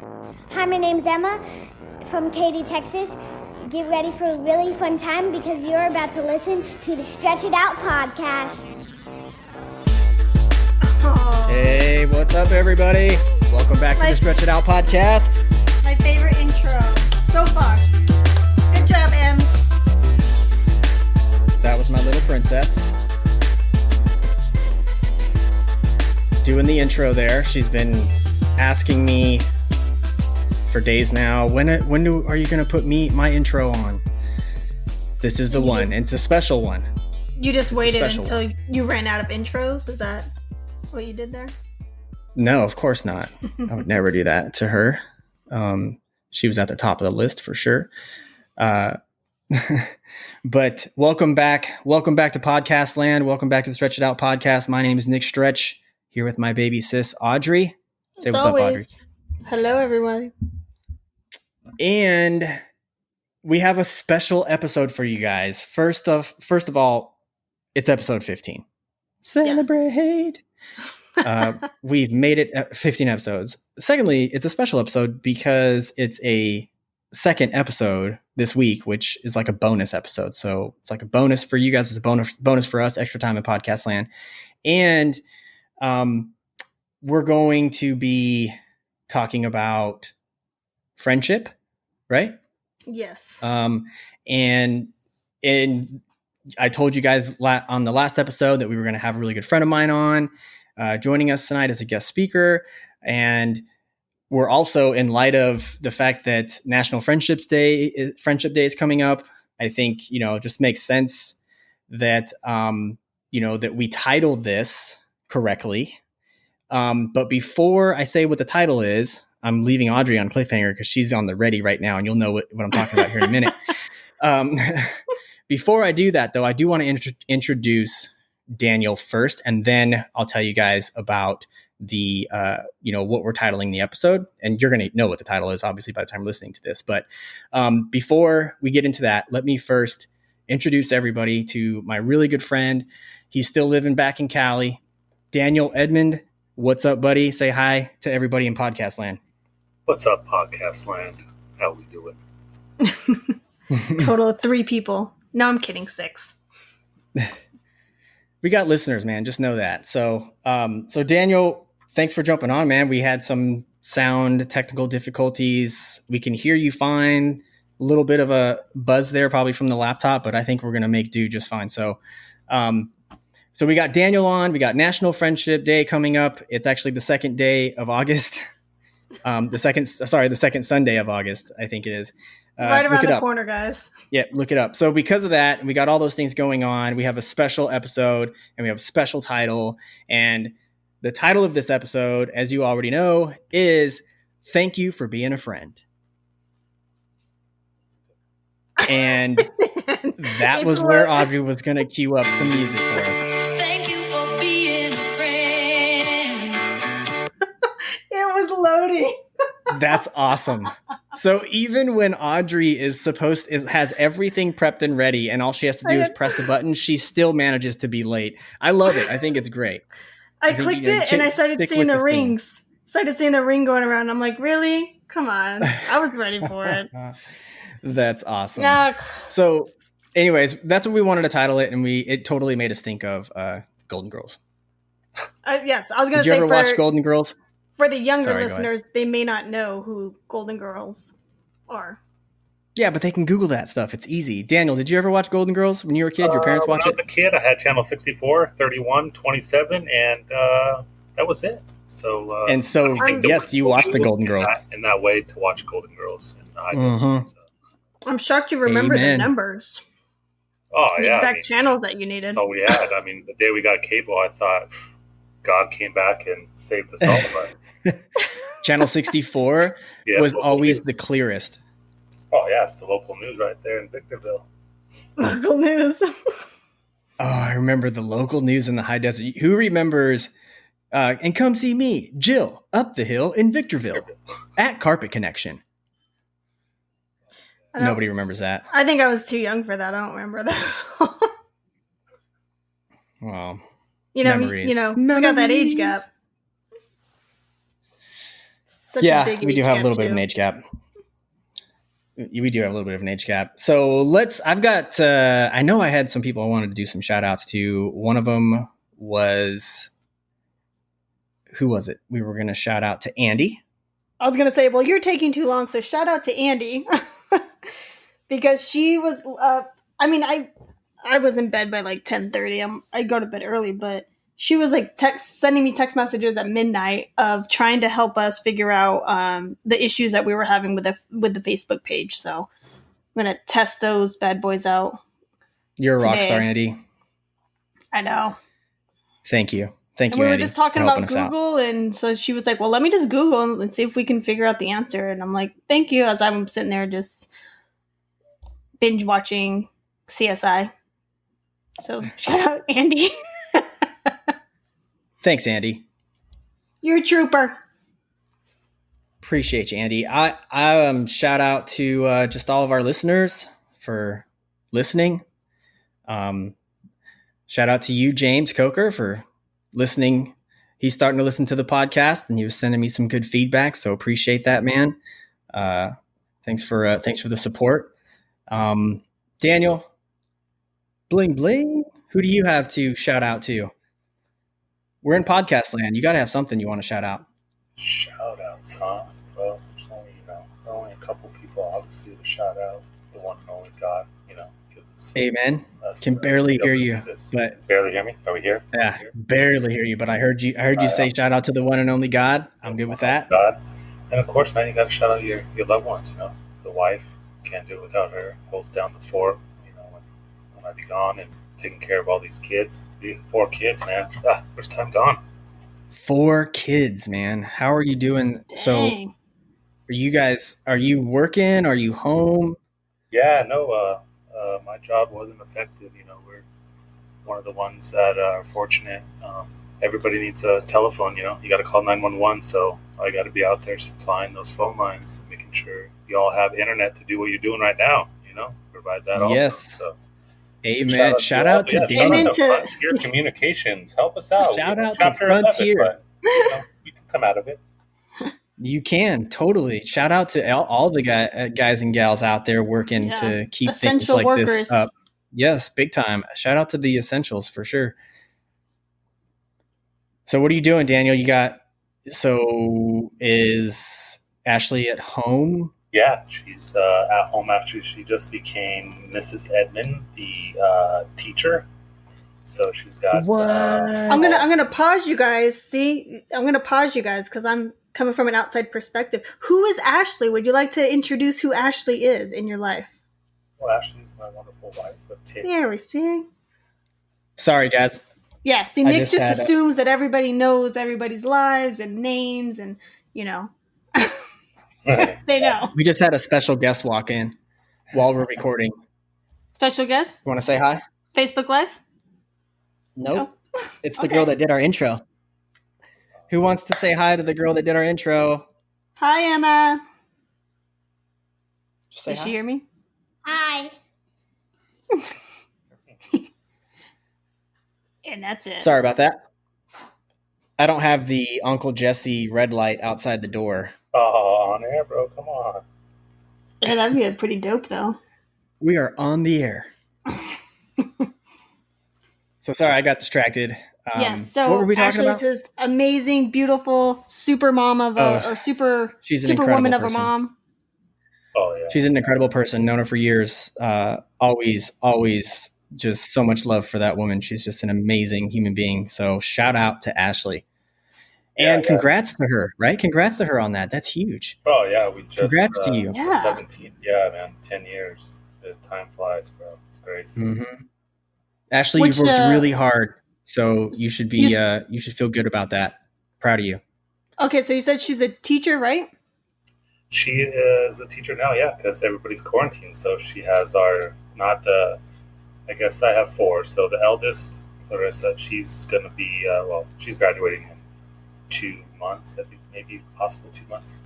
Hi, my name's Emma from Katy, Texas. Get ready for a really fun time because you're about to listen to the Stretch It Out podcast. Hey, what's up, everybody? Welcome back to the Stretch It Out podcast. My favorite intro so far. Good job, Ems. That was my little princess doing the intro there. She's been asking me for days now, when are you going to put my intro on? This is the one. It's a special one. You just waited until you ran out of intros? Is that what you did there? No, of course not. I would never do that to her. She was at the top of the list for sure. But welcome back. Welcome back to Podcastland. Welcome back to the Stretch It Out podcast. My name is Nick Stretch, here with my baby sis, Audrey. Say what's up, Audrey. Hello, everyone. And we have a special episode for you guys. First of all, it's episode 15. Celebrate. Yes. We've made it 15 episodes. Secondly, it's a special episode because it's a second episode this week, which is like a bonus episode. So it's like a bonus for you guys. It's a bonus for us, extra time in Podcastland. And we're going to be talking about friendship, right? Yes. And I told you guys on the last episode that we were going to have a really good friend of mine on joining us tonight as a guest speaker. And we're also, in light of the fact that National Friendship Day is coming up, I think, it just makes sense that, that we titled this correctly. But before I say what the title is, I'm leaving Audrey on cliffhanger because she's on the ready right now, and you'll know what I'm talking about here in a minute. Before I do that, though, I do want to introduce Daniel first, and then I'll tell you guys about the, what we're titling the episode. And you're going to know what the title is, obviously, by the time you're listening to this. But before we get into that, let me first introduce everybody to my really good friend. He's still living back in Cali, Daniel Edmond. What's up, buddy? Say hi to everybody in Podcastland. What's up, Podcastland? How we doing? Total of 3 people. No, I'm kidding. 6. We got listeners, man. Just know that. So Daniel, thanks for jumping on, man. We had some sound technical difficulties. We can hear you fine. A little bit of a buzz there, probably from the laptop, but I think we're going to make do just fine. So we got Daniel on. We got National Friendship Day coming up. It's actually the second day of August. The second Sunday of August, I think it is. Right around the corner, guys. Yeah, look it up. So because of that, we got all those things going on. We have a special episode and we have a special title. And the title of this episode, as you already know, is Thank You for Being a Friend. And that was where Audrey was going to cue up some music for us. Thank you for being a friend. It was loading. That's awesome. So even when Audrey has everything prepped and ready, and all she has to do is press a button, she still manages to be late. I love it. I think it's great. I clicked it and I started seeing the rings. Started seeing the ring going around. I'm like, really? Come on. I was ready for it. That's awesome. Yeah. So anyways, that's what we wanted to title it. And it totally made us think of Golden Girls. Yes. I was going to say, did you ever watch Golden Girls? For the younger listeners, they may not know who Golden Girls are. Yeah, but they can Google that stuff. It's easy. Daniel, did you ever watch Golden Girls when you were a kid? Your parents watched it? When I was a kid, I had channel 64, 31, 27, and that was it. So yes, you watched the Golden Girls. In that way to watch Golden Girls. I'm shocked you remember the numbers. Oh, the exact channels that you needed. That's all we had. I mean, the day we got cable, I thought God came back and saved us all. But Channel 64 was always the clearest. Oh, yeah. It's the local news right there in Victorville. Local news. I remember the local news in the high desert. Who remembers, and come see me, Jill, up the hill in Victorville at Carpet Connection. Nobody remembers that. I think I was too young for that. I don't remember that. Well, memories. We got that age gap. such a big we do have a little bit of an too. age gap. We do have a little bit of an age gap. So I've got, I know I had some people I wanted to do some shout outs to. One of them was, who was it? We were going to shout out to Andy. I was going to say, well, you're taking too long. So shout out to Andy because she was, I was in bed by like 10:30. I go to bed early, but she was like sending me text messages at midnight of trying to help us figure out the issues that we were having with the Facebook page. So I'm going to test those bad boys out. You're a rock star, Andy. I know. Thank you. Thank and you, we were Andy, just talking about Google, and so she was like, well, let me just Google and see if we can figure out the answer. And I'm like, thank you, as I'm sitting there just binge watching CSI. So shout out, Andy. Thanks, Andy. You're a trooper. Appreciate you, Andy. I shout out to just all of our listeners for listening. Shout out to you, James Coker, for listening. He's starting to listen to the podcast, and he was sending me some good feedback. So appreciate that, man. Thanks for the support. Daniel, bling bling. Who do you have to shout out to? We're in Podcastland. You got to have something you want to shout out. Shout outs, huh? Well, there's only a couple people obviously to shout out. The one and only God, gives us. Amen. Can barely hear you, but barely hear me. Are we here? Yeah, barely hear you. But I heard you say shout out to the one and only God. I'm good with that. God, and of course, man, you got to shout out your loved ones. The wife, can't do it without her. Holds down the fort. When I be gone and taking care of all these kids. 4 kids, man. Where's time gone? 4 kids, man. How are you doing? Dang. So, are you working? Are you home? Yeah, no. My job wasn't affected. We're one of the ones that are fortunate. Everybody needs a telephone. You got to call 911. So I got to be out there supplying those phone lines and making sure you all have internet to do what you're doing right now. Provide that. Yes. Also. So, amen. Shout out to Daniel. Amen to Frontier Communications. Help us out. Shout out to Frontier. 11, but, we can come out of it. You can, totally. Shout out to all the guys and gals out there working to keep essential things like workers. this up. Yes, big time. Shout out to the essentials for sure. So what are you doing, Daniel? Is Ashley at home? Yeah, she's at home after she just became Mrs. Edmond, the teacher. So she's got. What? I'm gonna pause you guys. See, I'm gonna pause you guys because I'm coming from an outside perspective. Who is Ashley? Would you like to introduce who Ashley is in your life? Well, Ashley's my wonderful wife of 10 There we see. Sorry, guys. Yeah, see, Nick just assumes that everybody knows everybody's lives and names, and they know. We just had a special guest walk in while we're recording. Special guest? You want to say hi? Facebook Live? Nope. It's the girl that did our intro. Who wants to say hi to the girl that did our intro? Hi, Emma. Did she hear me? Hi. And that's it. Sorry about that. I don't have the Uncle Jesse red light outside the door. Oh, on air, bro. Come on. Yeah, that'd be pretty dope, though. We are on the air. So sorry, I got distracted. Yes. So what were we talking Ashley's about? his amazing, beautiful super mom of she's an superwoman of a person. mom. Oh yeah. She's an incredible person. Known her for years. Always just so much love for that woman. She's just an amazing human being. So shout out to Ashley. And congrats to her, right? Congrats to her on that. That's huge. Oh yeah, we just congrats to you. Yeah. 17. Yeah, man. 10 years. The time flies, bro. It's crazy. Mm-hmm. Ashley, you've worked really hard, so you should be you should feel good about that. Proud of you. Okay, so you said she's a teacher, right? She is a teacher now, yeah, because everybody's quarantined. So she has I guess I have 4. So the eldest, Clarissa, she's going to be, she's graduating in 2 months, I think, maybe possible 2 months.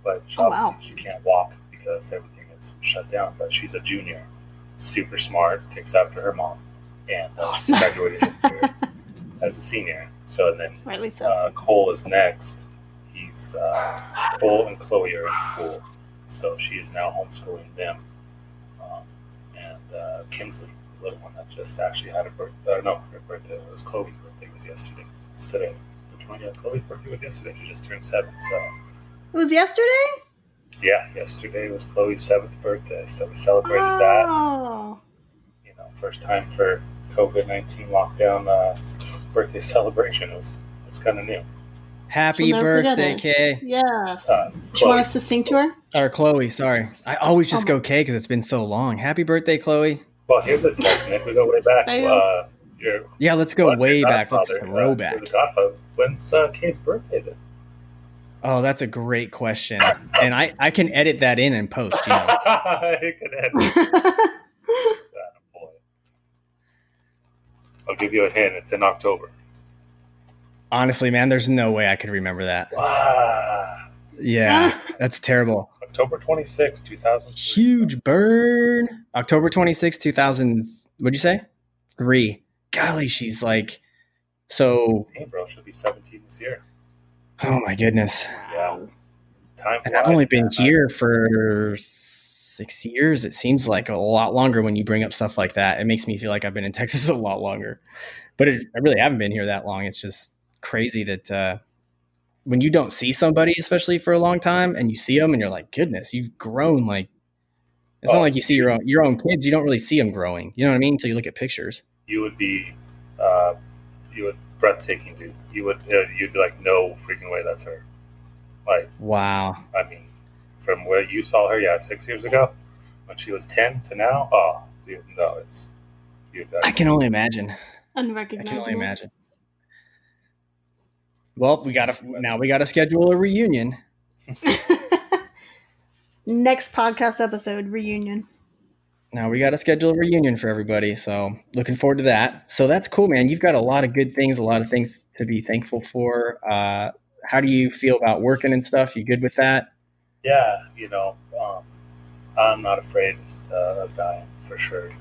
But she can't walk because everything is shut down. But she's a junior, super smart, takes after her mom. And she's graduating this year as a senior. So and then Rightly so. Cole is next. He's It's Cole and Chloe are in school, so she is now homeschooling them. And Kinsley, the little one that just actually had a birthday. No, her birthday was Chloe's birthday was yesterday. It's today. Which one? Yeah, Chloe's birthday was yesterday. She just turned 7. So It was yesterday? yeah, yesterday was Chloe's 7th birthday. So we celebrated that. Oh. You know, first time for COVID-19 lockdown birthday celebration. It was kind of new. Happy She'll never forget birthday, it. Kay. Yes. Chloe. Do you want us to sing to her? Or Chloe, sorry. I always just Oh go Kay because it's been so long. Happy birthday, Chloe. Well, here's a test, Nick. We go way back. Yeah, let's go What's your way back. Let's godfather? throw You're back. the godfather. When's Kay's birthday then? Oh, that's a great question. And I can edit that in and post, you know. You can edit that, boy. I'll give you a hint. It's in October. Honestly, man, there's no way I could remember that. Wow. Yeah, that's terrible. October 26, 2003. Huge burn. October 26, 2000. What'd you say? 3. Golly, she's like, so. Hey, bro, she'll be 17 this year. Oh my goodness. Yeah. Time And I've flies, only been man. here for 6 years. It seems like a lot longer when you bring up stuff like that. It makes me feel like I've been in Texas a lot longer. But I really haven't been here that long. It's just crazy that when you don't see somebody, especially for a long time, and you see them and you're like, goodness, you've grown. Like, it's not like you see your own kids. You don't really see them growing. You know what I mean? Until you look at pictures. You would be breathtaking, dude. You'd be like, no freaking way, that's her. Like, Wow. I mean, from where you saw her, 6 years ago, when she was 10 to now, oh, dude, no, it's. I can only imagine. Unrecognizable. I can only imagine. Well, we gotta schedule a reunion. Next podcast episode, reunion. Now we got to schedule a reunion for everybody. So looking forward to that. So that's cool, man. You've got a lot of good things, a lot of things to be thankful for. How do you feel about working and stuff? You good with that? Yeah, I'm not afraid of dying for sure.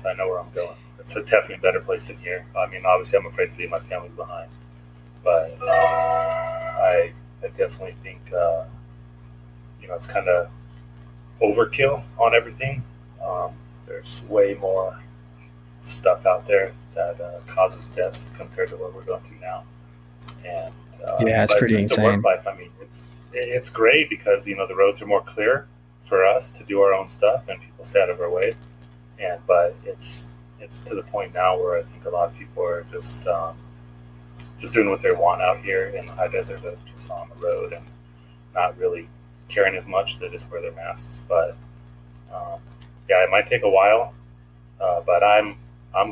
I know where I'm going. It's definitely a better place than here. I mean, obviously, I'm afraid to leave my family behind, but I definitely think it's kind of overkill on everything. There's way more stuff out there that causes deaths compared to what we're going through now. And yeah, it's pretty just the insane. work life, I mean, it's great because the roads are more clear for us to do our own stuff, and people stay out of our way. But it's to the point now where I think a lot of people are just doing what they want out here in the high desert, just on the road and not really caring as much. They just wear their masks. But it might take a while, but I'm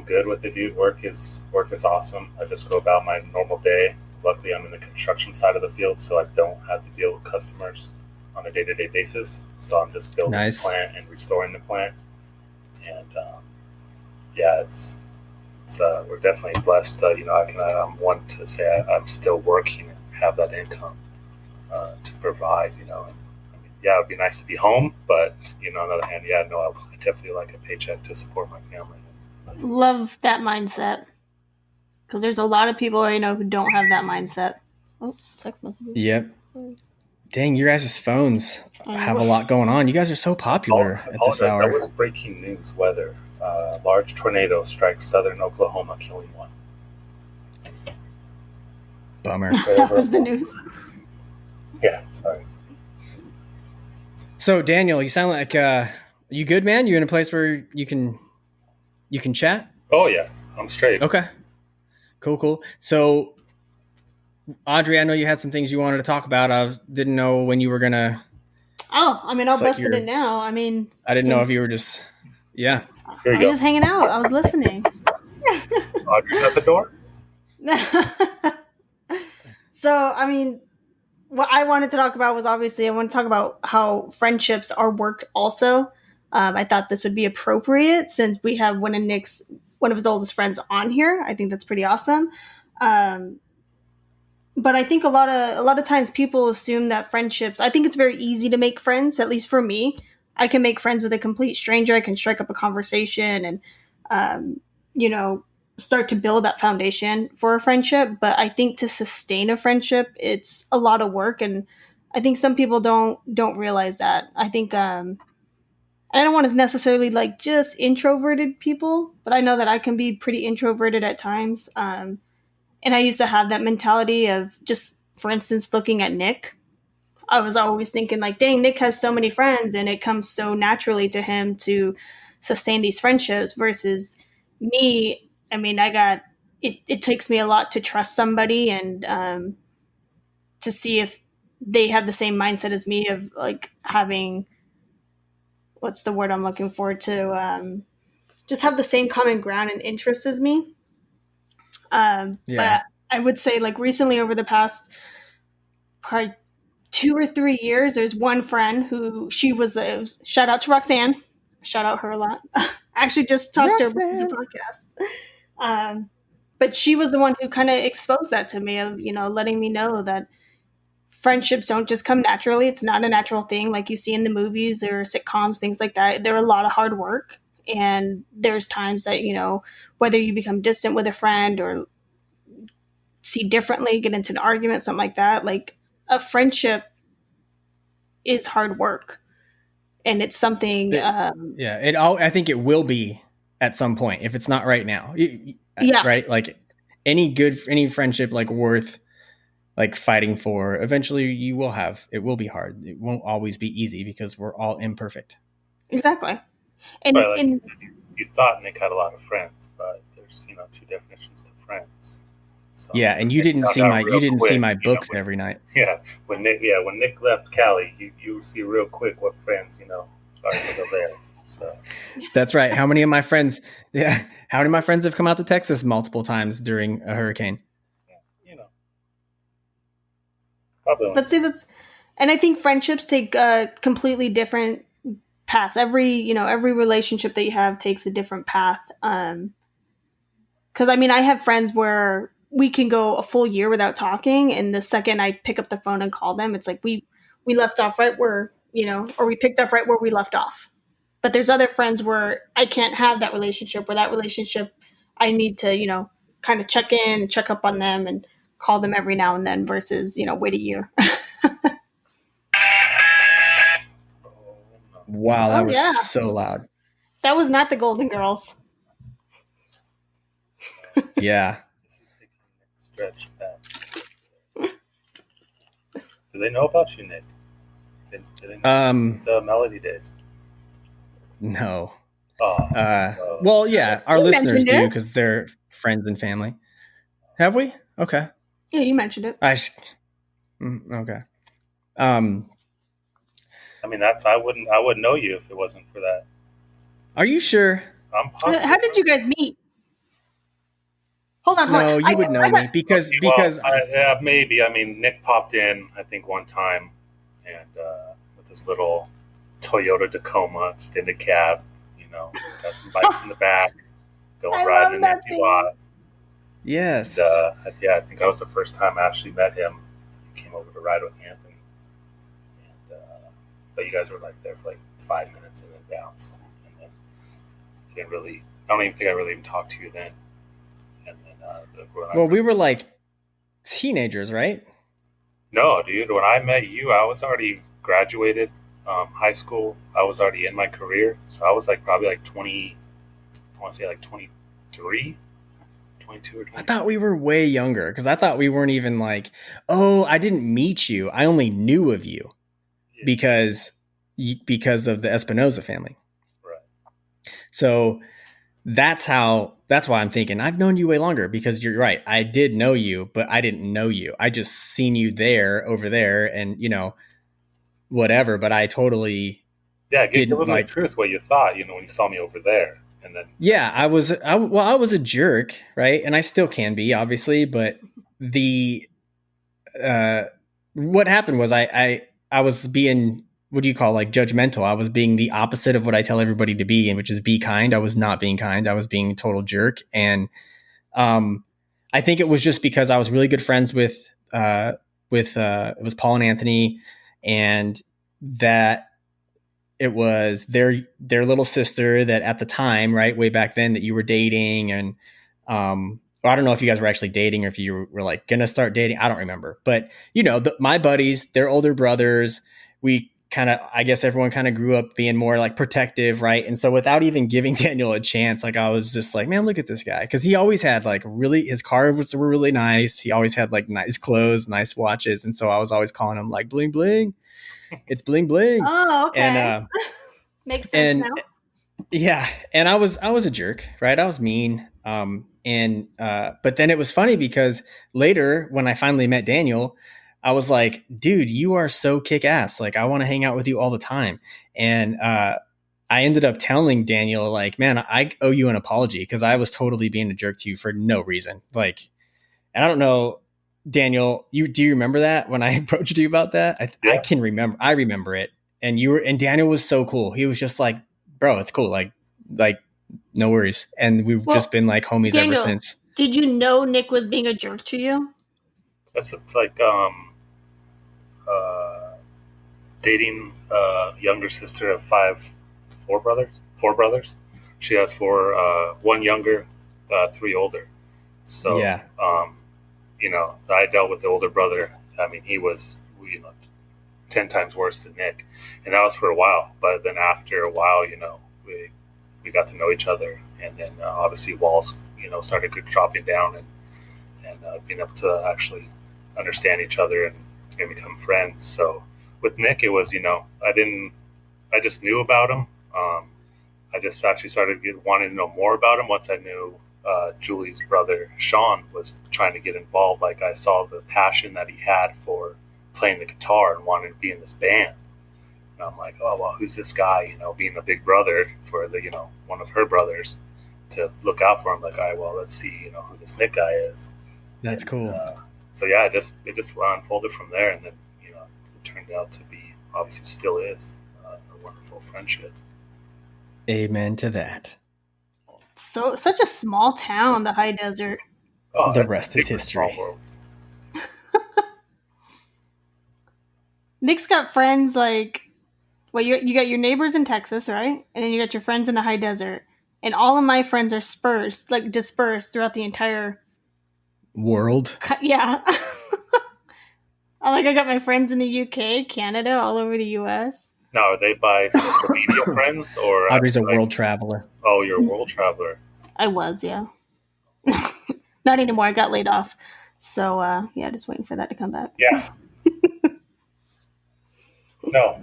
good with it, dude. Work is awesome. I just go about my normal day. Luckily, I'm in the construction side of the field, so I don't have to deal with customers on a day-to-day basis. So I'm just building Nice. the plant and restoring the plant. And we're definitely blessed. I'm one to say I'm still working and have that income to provide. It would be nice to be home, but on the other hand, I definitely like a paycheck to support my family. Love that mindset. Because there's a lot of people I know who don't have that mindset. Oh, text messages. Yep. Dang, your guys' phones have a lot going on. You guys are so popular at this That hour. was breaking news weather. Large tornado strikes southern Oklahoma, killing one. Bummer. That was the news. Yeah, sorry. So Daniel, you sound like you good, man? You in a place where you can chat? Oh yeah, I'm straight. Okay. Cool. So Audrey, I know you had some things you wanted to talk about. I didn't know when you were gonna. Oh, I mean, I'll It's like bust it in now. I mean, I didn't know if you were just. Yeah. Here I you was go. just hanging out. I was listening. Audrey's at the door. So, I mean, what I wanted to talk about was obviously I want to talk about how friendships are worked also. I thought this would be appropriate since we have one of his oldest friends on here. I think that's pretty awesome. But I think a lot of times people assume that friendships, I think it's very easy to make friends, at least for me. I can make friends with a complete stranger. I can strike up a conversation and, start to build that foundation for a friendship. But I think to sustain a friendship, it's a lot of work, and I think some people don't realize that. I think I don't want to necessarily like just introverted people, but I know that I can be pretty introverted at times. And I used to have that mentality of just, for instance, looking at Nick. I was always thinking like, dang, Nick has so many friends and it comes so naturally to him to sustain these friendships versus me. I mean, it takes me a lot to trust somebody and to see if they have the same mindset as me of like having, what's the word I'm looking for, to just have the same common ground and interest as me. But I would say like recently over the past probably 2 or 3 years, there's one friend who shout out to Roxanne. Shout out her a lot. I actually just talked to her before the podcast. But she was the one who kind of exposed that to me of, letting me know that friendships don't just come naturally. It's not a natural thing like you see in the movies or sitcoms, things like that. They're a lot of hard work. And there's times that, whether you become distant with a friend or see differently, get into an argument, something like that, like a friendship is hard work. And it's something. I think it will be at some point if it's not right now. Yeah. Right. Like any friendship like worth like fighting for, eventually you will have. It will be hard. It won't always be easy because we're all imperfect. Exactly. And, right, like you thought Nick had a lot of friends, but there's two definitions to friends. So yeah, and you didn't see my books every night. Yeah, when Nick left Cali, you see real quick what friends started to go there. So that's right. How many of my friends have come out to Texas multiple times during a hurricane? Yeah, probably. But see, and I think friendships take completely different paths. Every relationship that you have takes a different path. Because I mean, I have friends where we can go a full year without talking, and the second I pick up the phone and call them, it's like we left off right where or we picked up right where we left off. But there's other friends where I can't have that relationship, I need to kind of check in, check up on them, and call them every now and then versus wait a year. Wow, that was so loud. That was not the Golden Girls. Yeah. Stretch back. Do they know about you, Nick? Do they know it's Melody Days? No. Oh. Well, yeah, our listeners do because they're friends and family. Have we? Okay. Yeah, you mentioned it. Okay. I mean, I wouldn't know you if it wasn't for that. Are you sure? I'm positive. How did you guys meet? Hold on. No, you would know me because maybe. I mean, Nick popped in, I think, one time, and with his little Toyota Tacoma, just in the cab, got some bikes in the back, going riding an empty lot. Yes. And, I think that was the first time I actually met him. He came over to ride with Anthony, and but you guys were like there for like 5 minutes and then bounced, and then you didn't really. I don't even think I really even talked to you then. And then, we were like teenagers, right? No, dude. When I met you, I was already graduated high school. I was already in my career, so I was like probably like 20. I want to say like 23, 22 or 23. I thought we were way younger because I thought we weren't even like. Oh, I didn't meet you. I only knew of you because of the Espinoza family. Right. So that's why I'm thinking I've known you way longer because you're right. I did know you, but I didn't know you. I just seen you over there and, whatever, but I totally give them the truth what you thought, when you saw me over there. And then I was a jerk, right? And I still can be, obviously, but what happened was I was being, what do you call, like, judgmental. I was being the opposite of what I tell everybody to be, and which is be kind. I was not being kind. I was being a total jerk. And I think it was just because I was really good friends with it was Paul and Anthony, and that it was their little sister that at the time, right, way back then, that you were dating, and Or I don't know if you guys were actually dating or if you were like gonna start dating. I don't remember. But my buddies, they're older brothers. We kind of, I guess everyone kind of grew up being more like protective, right? And so without even giving Daniel a chance, like I was just like, man, look at this guy, because he always had like his cars were really nice. He always had like nice clothes, nice watches, and so I was always calling him like bling bling. It's bling bling. Oh, okay. And makes sense now. Yeah, and I was a jerk, right? I was mean. But then it was funny because later when I finally met Daniel, I was like, dude, you are so kick ass. Like, I want to hang out with you all the time. And I ended up telling Daniel, like, man, I owe you an apology because I was totally being a jerk to you for no reason. Like, and I don't know, Daniel, do you remember that when I approached you about that? I can remember. I remember it. And Daniel was so cool. He was just like, bro, it's cool. Like no worries. And we've just been like homies Daniel, ever since. Did you know Nick was being a jerk to you? That's like dating a younger sister of four brothers. She has four, one younger, three older. So, yeah. I dealt with the older brother. I mean, he was, 10 times worse than Nick. And that was for a while. But then after a while, we got to know each other. And then obviously walls, started dropping down and being able to actually understand each other and become friends. So with Nick, it was, I just knew about him. I just actually started wanting to know more about him once I knew Julie's brother, Sean, was trying to get involved. Like, I saw the passion that he had for playing the guitar and wanting to be in this band. And I'm like, oh, well, who's this guy, being a big brother for the, one of her brothers, to look out for him. Like, all right, well, let's see, who this Nick guy is. That's cool. So yeah, it just unfolded from there, and then it turned out to be, obviously still is, a wonderful friendship. Amen to that. So such a small town, the high desert. Oh, the rest is history. Nick's got friends like, well, you got your neighbors in Texas, right? And then you got your friends in the high desert, and all of my friends are dispersed throughout the entire world. Yeah. I got my friends in the UK, Canada, all over the US. Now, are they by social media friends or? Audrey's a world traveler. Oh, you're a world traveler. I was, yeah. Not anymore. I got laid off. So, yeah, just waiting for that to come back. Yeah. No.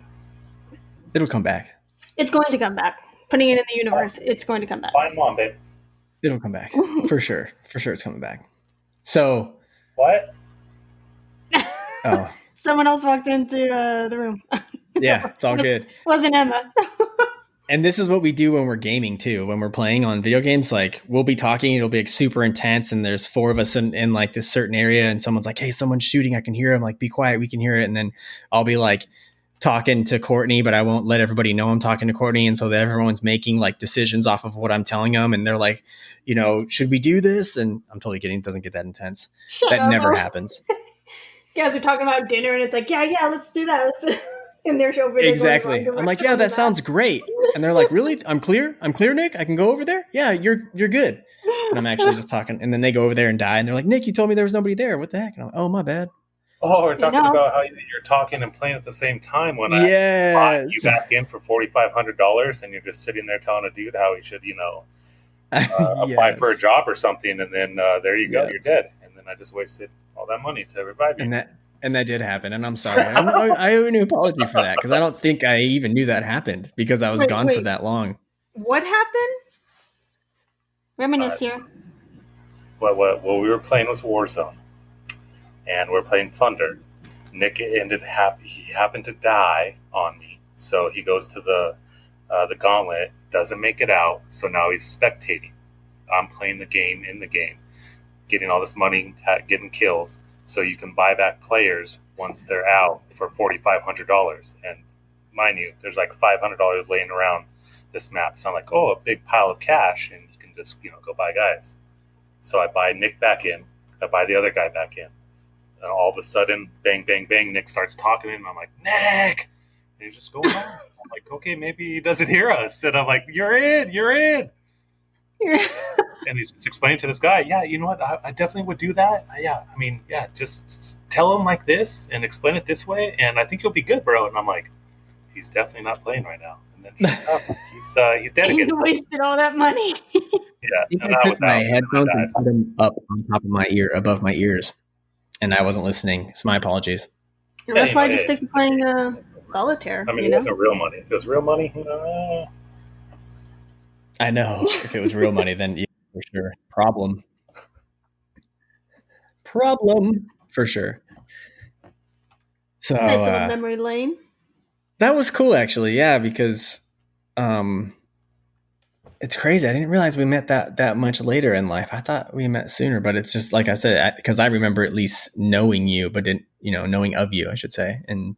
It'll come back. It's going to come back. Putting it in the universe, it's going to come back. Fine, Mom, babe. It'll come back. For sure. For sure it's coming back. So. What? Oh. Someone else walked into the room. Yeah, it's all good. Wasn't Emma. And this is what we do when we're gaming too. When we're playing on video games, like we'll be talking, it'll be like super intense, and there's four of us in like this certain area, and someone's like, hey, someone's shooting, I can hear him. Like, be quiet, we can hear it. And then I'll be like talking to Courtney, but I won't let everybody know I'm talking to Courtney. And so that everyone's making like decisions off of what I'm telling them. And they're like, should we do this? And I'm totally kidding. It doesn't get that intense. That never happens. You guys are talking about dinner, and it's like, yeah, let's do that. And they're over there. Exactly. I'm like, yeah, that sounds great. And they're like, really? I'm clear, Nick? I can go over there? Yeah, you're good. And I'm actually just talking. And then they go over there and die. And they're like, Nick, you told me there was nobody there. What the heck? And I'm like, oh, my bad. Oh, we're talking about how you're talking and playing at the same time when I brought you back in for $4,500 and you're just sitting there telling a dude how he should, apply for a job or something. And then there you go, you're dead. And then I just wasted all that money to revive you. And that did happen. And I'm sorry. I owe you an apology for that, because I don't think I even knew that happened because I was gone for that long. What happened? Reminisce here. What we were playing was Warzone. And we're playing Thunder. Nick he happened to die on me. So he goes to the gauntlet, doesn't make it out. So now he's spectating. I'm playing the game in the game, getting all this money, getting kills. So you can buy back players once they're out for $4,500. And mind you, there's like $500 laying around this map. So I'm like, oh, a big pile of cash, and you can just, go buy guys. So I buy Nick back in. I buy the other guy back in. And all of a sudden, bang, bang, bang, Nick starts talking to him. I'm like, Nick! And he's just going on. I'm like, okay, maybe he doesn't hear us. And I'm like, you're in. And he's just explaining to this guy, yeah, you know what? I definitely would do that. Yeah, I mean, yeah, just tell him like this and explain it this way, and I think you'll be good, bro. And I'm like, he's definitely not playing right now. And then he's He dedicated. wasted all that money. Yeah, I think and I I took was my out. headphones And I and put them up on top of my ear, above my ears, and I wasn't listening. So my apologies. And Yeah, that's you why know, I just hey, stick to playing solitaire. I mean, You it know. wasn't real money. If it was real money, I know. If it was real money, then yeah, for sure. Problem for sure. So Nice little memory lane. that was cool, actually. Yeah, because it's crazy. I didn't realize we met that much later in life. I thought we met sooner, but it's just like I said, because I remember at least knowing you, but didn't knowing of you, I should say, and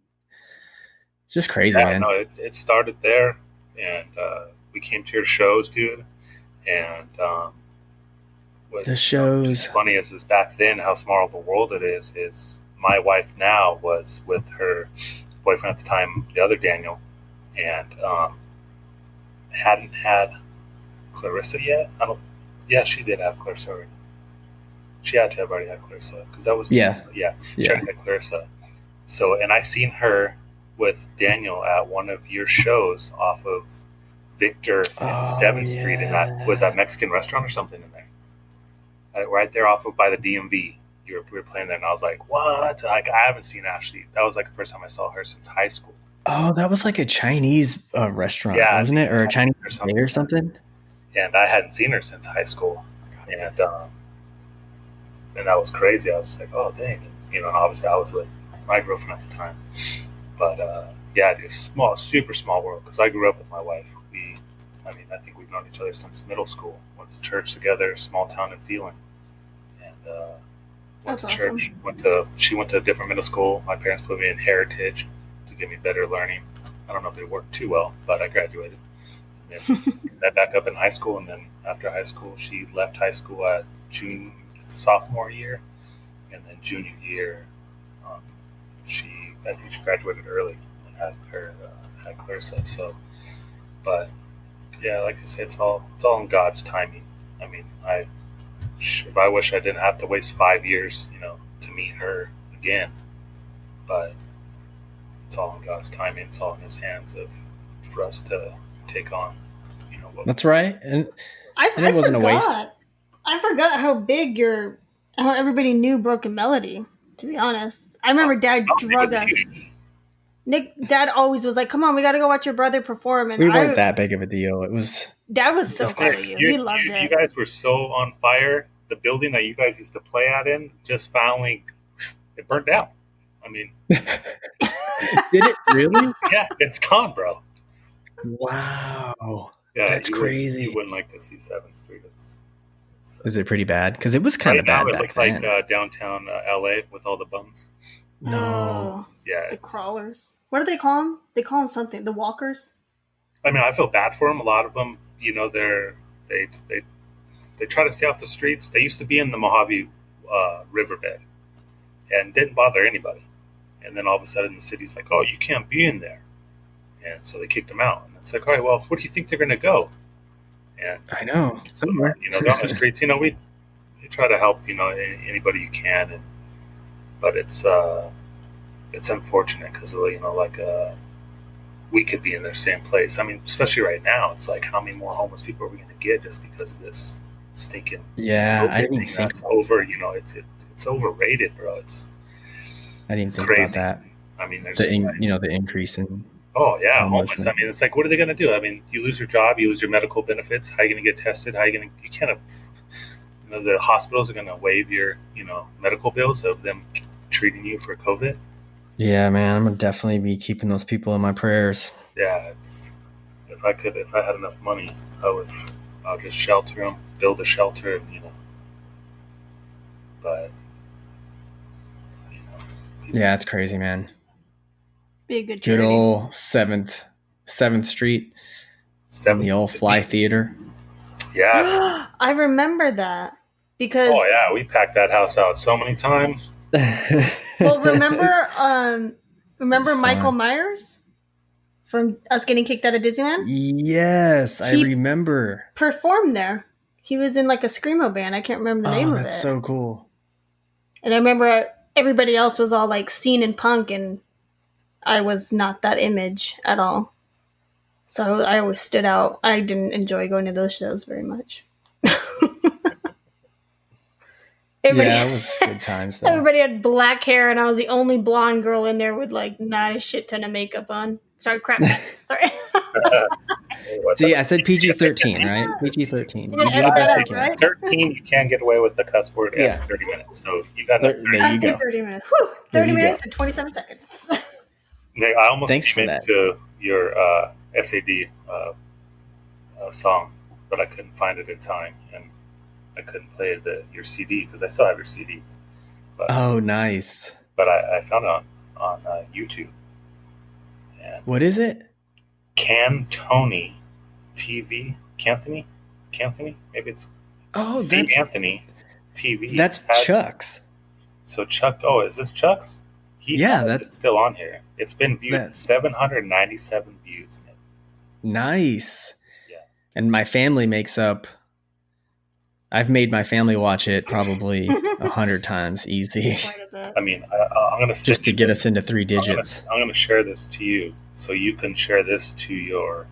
it's just crazy, yeah, man. no, it started there, and we came to your shows, dude, and The shows. what's funny is back then how small of a world it is my wife now was with her boyfriend at the time, the other Daniel, and hadn't had Clarissa yet. I don't. Yeah, she did have Clarissa already. She had to have already had Clarissa because that was she already had Clarissa. So, and I seen her with Daniel at one of your shows off of Victor and 7th Street, and that was that Mexican restaurant or something in there, right there off of by the DMV. We were playing there, and I was like, "What?" Like, I haven't seen Ashley. That was like the first time I saw her since high school. Oh, that was like a Chinese restaurant, Yeah, wasn't it, or a Chinese or cafe or something? And I hadn't seen her since high school, and that was crazy. I was just like, "Oh, dang!" And obviously I was with my girlfriend at the time, but yeah, it's small, super small world. Because I grew up with my wife. I think we've known each other since middle school. Went to church together, small town in Phelan, and went That's to awesome. church. She went to a different middle school. My parents put me in Heritage to give me better learning. I don't know if it worked too well, but I graduated. And then I back up in high school, and then after high school, she left high school at sophomore year, and then junior year, um, I think she graduated early and had Clarissa. So, but yeah, like I say, it's all in God's timing. I mean, I wish I didn't have to waste 5 years, to meet her again, but it's all in God's timing. It's all in His hands for us to take on. That's right, and I it wasn't a waste. I forgot how everybody knew Broken Melody. To be honest, I remember Dad drug us. Dad always was like, "Come on, we got to go watch your brother perform." And We weren't that big of a deal. It was. Dad was so proud of you. He loved it. You guys were so on fire. The building that you guys used to play out in just finally it burned down. I mean, Did it really? yeah, it's gone, bro. Wow. Yeah, That's crazy. You wouldn't like to see 7th Street. Is it pretty bad? Because it was kind of bad now it back looked then. like downtown LA with all the bums. No. Yeah, the crawlers. What do they call them? They call them something. The walkers. I mean, I feel bad for them. A lot of them, they try to stay off the streets. They used to be in the Mojave riverbed and didn't bother anybody. And then all of a sudden, the city's like, "Oh, you can't be in there," and so they kicked them out. And it's like, "All right, well, where do you think they're going to go?" And I know. so, they're on the streets. We try to help, anybody you can, but it's unfortunate because we could be in their same place. I mean, especially right now, it's like how many more homeless people are we going to get just because of this stinking? Yeah, I didn't think that's over. It's overrated, bro. I didn't think crazy. about that. I mean, there's the increase in. Oh yeah, homeless. homelessness. I mean, it's like, what are they going to do? I mean, you lose your job, you lose your medical benefits. How are you going to get tested? You can't. The hospitals are going to waive your, medical bills of them treating you for COVID. Yeah, man, I'm gonna definitely be keeping those people in my prayers. Yeah, if I had enough money, I'll just shelter them, build a shelter, but Yeah, it's crazy, man. Be a good Good charity. old 7th Street, the old Fly Theater. Yeah. I remember that because. Oh yeah, we packed that house out so many times. Well, remember It's Michael fun. Myers from us getting kicked out of Disneyland? Yes, I He- remember. Performed there. He was in like a screamo band. I can't remember the name of it. That's so cool. And I remember everybody else was all like scene and punk, and I was not that image at all. So I always stood out. I didn't enjoy going to those shows very much. Yeah, it was good times though. Everybody had black hair, and I was the only blonde girl in there with like not a shit ton of makeup on. Sorry, crap. Sorry. See, I said PG-13, right? PG-13. You do edit the best that you out, can. right? 13, you can't get away with the cuss word Yeah. after 30 minutes. So you got There you go. 30 minutes. Whew, 30 you go. minutes and 27 seconds. I almost Thanks came for that. into your SAD song, but I couldn't find it in time, and I couldn't play your CD because I still have your CDs. But, Oh, nice. but I found it on YouTube. And What is it? Cantoni TV, Cantony, maybe it's Oh, St. Anthony TV. that's had- Chuck's. So Chuck, is this Chuck's? It's still on here. It's been viewed 797 views. Nice. Yeah. And my family makes up. I've made my family watch it probably 100 times easy, Quite a bit. I mean, I'm gonna just to get us into 3 digits. I'm gonna share this to you, so you can share this to your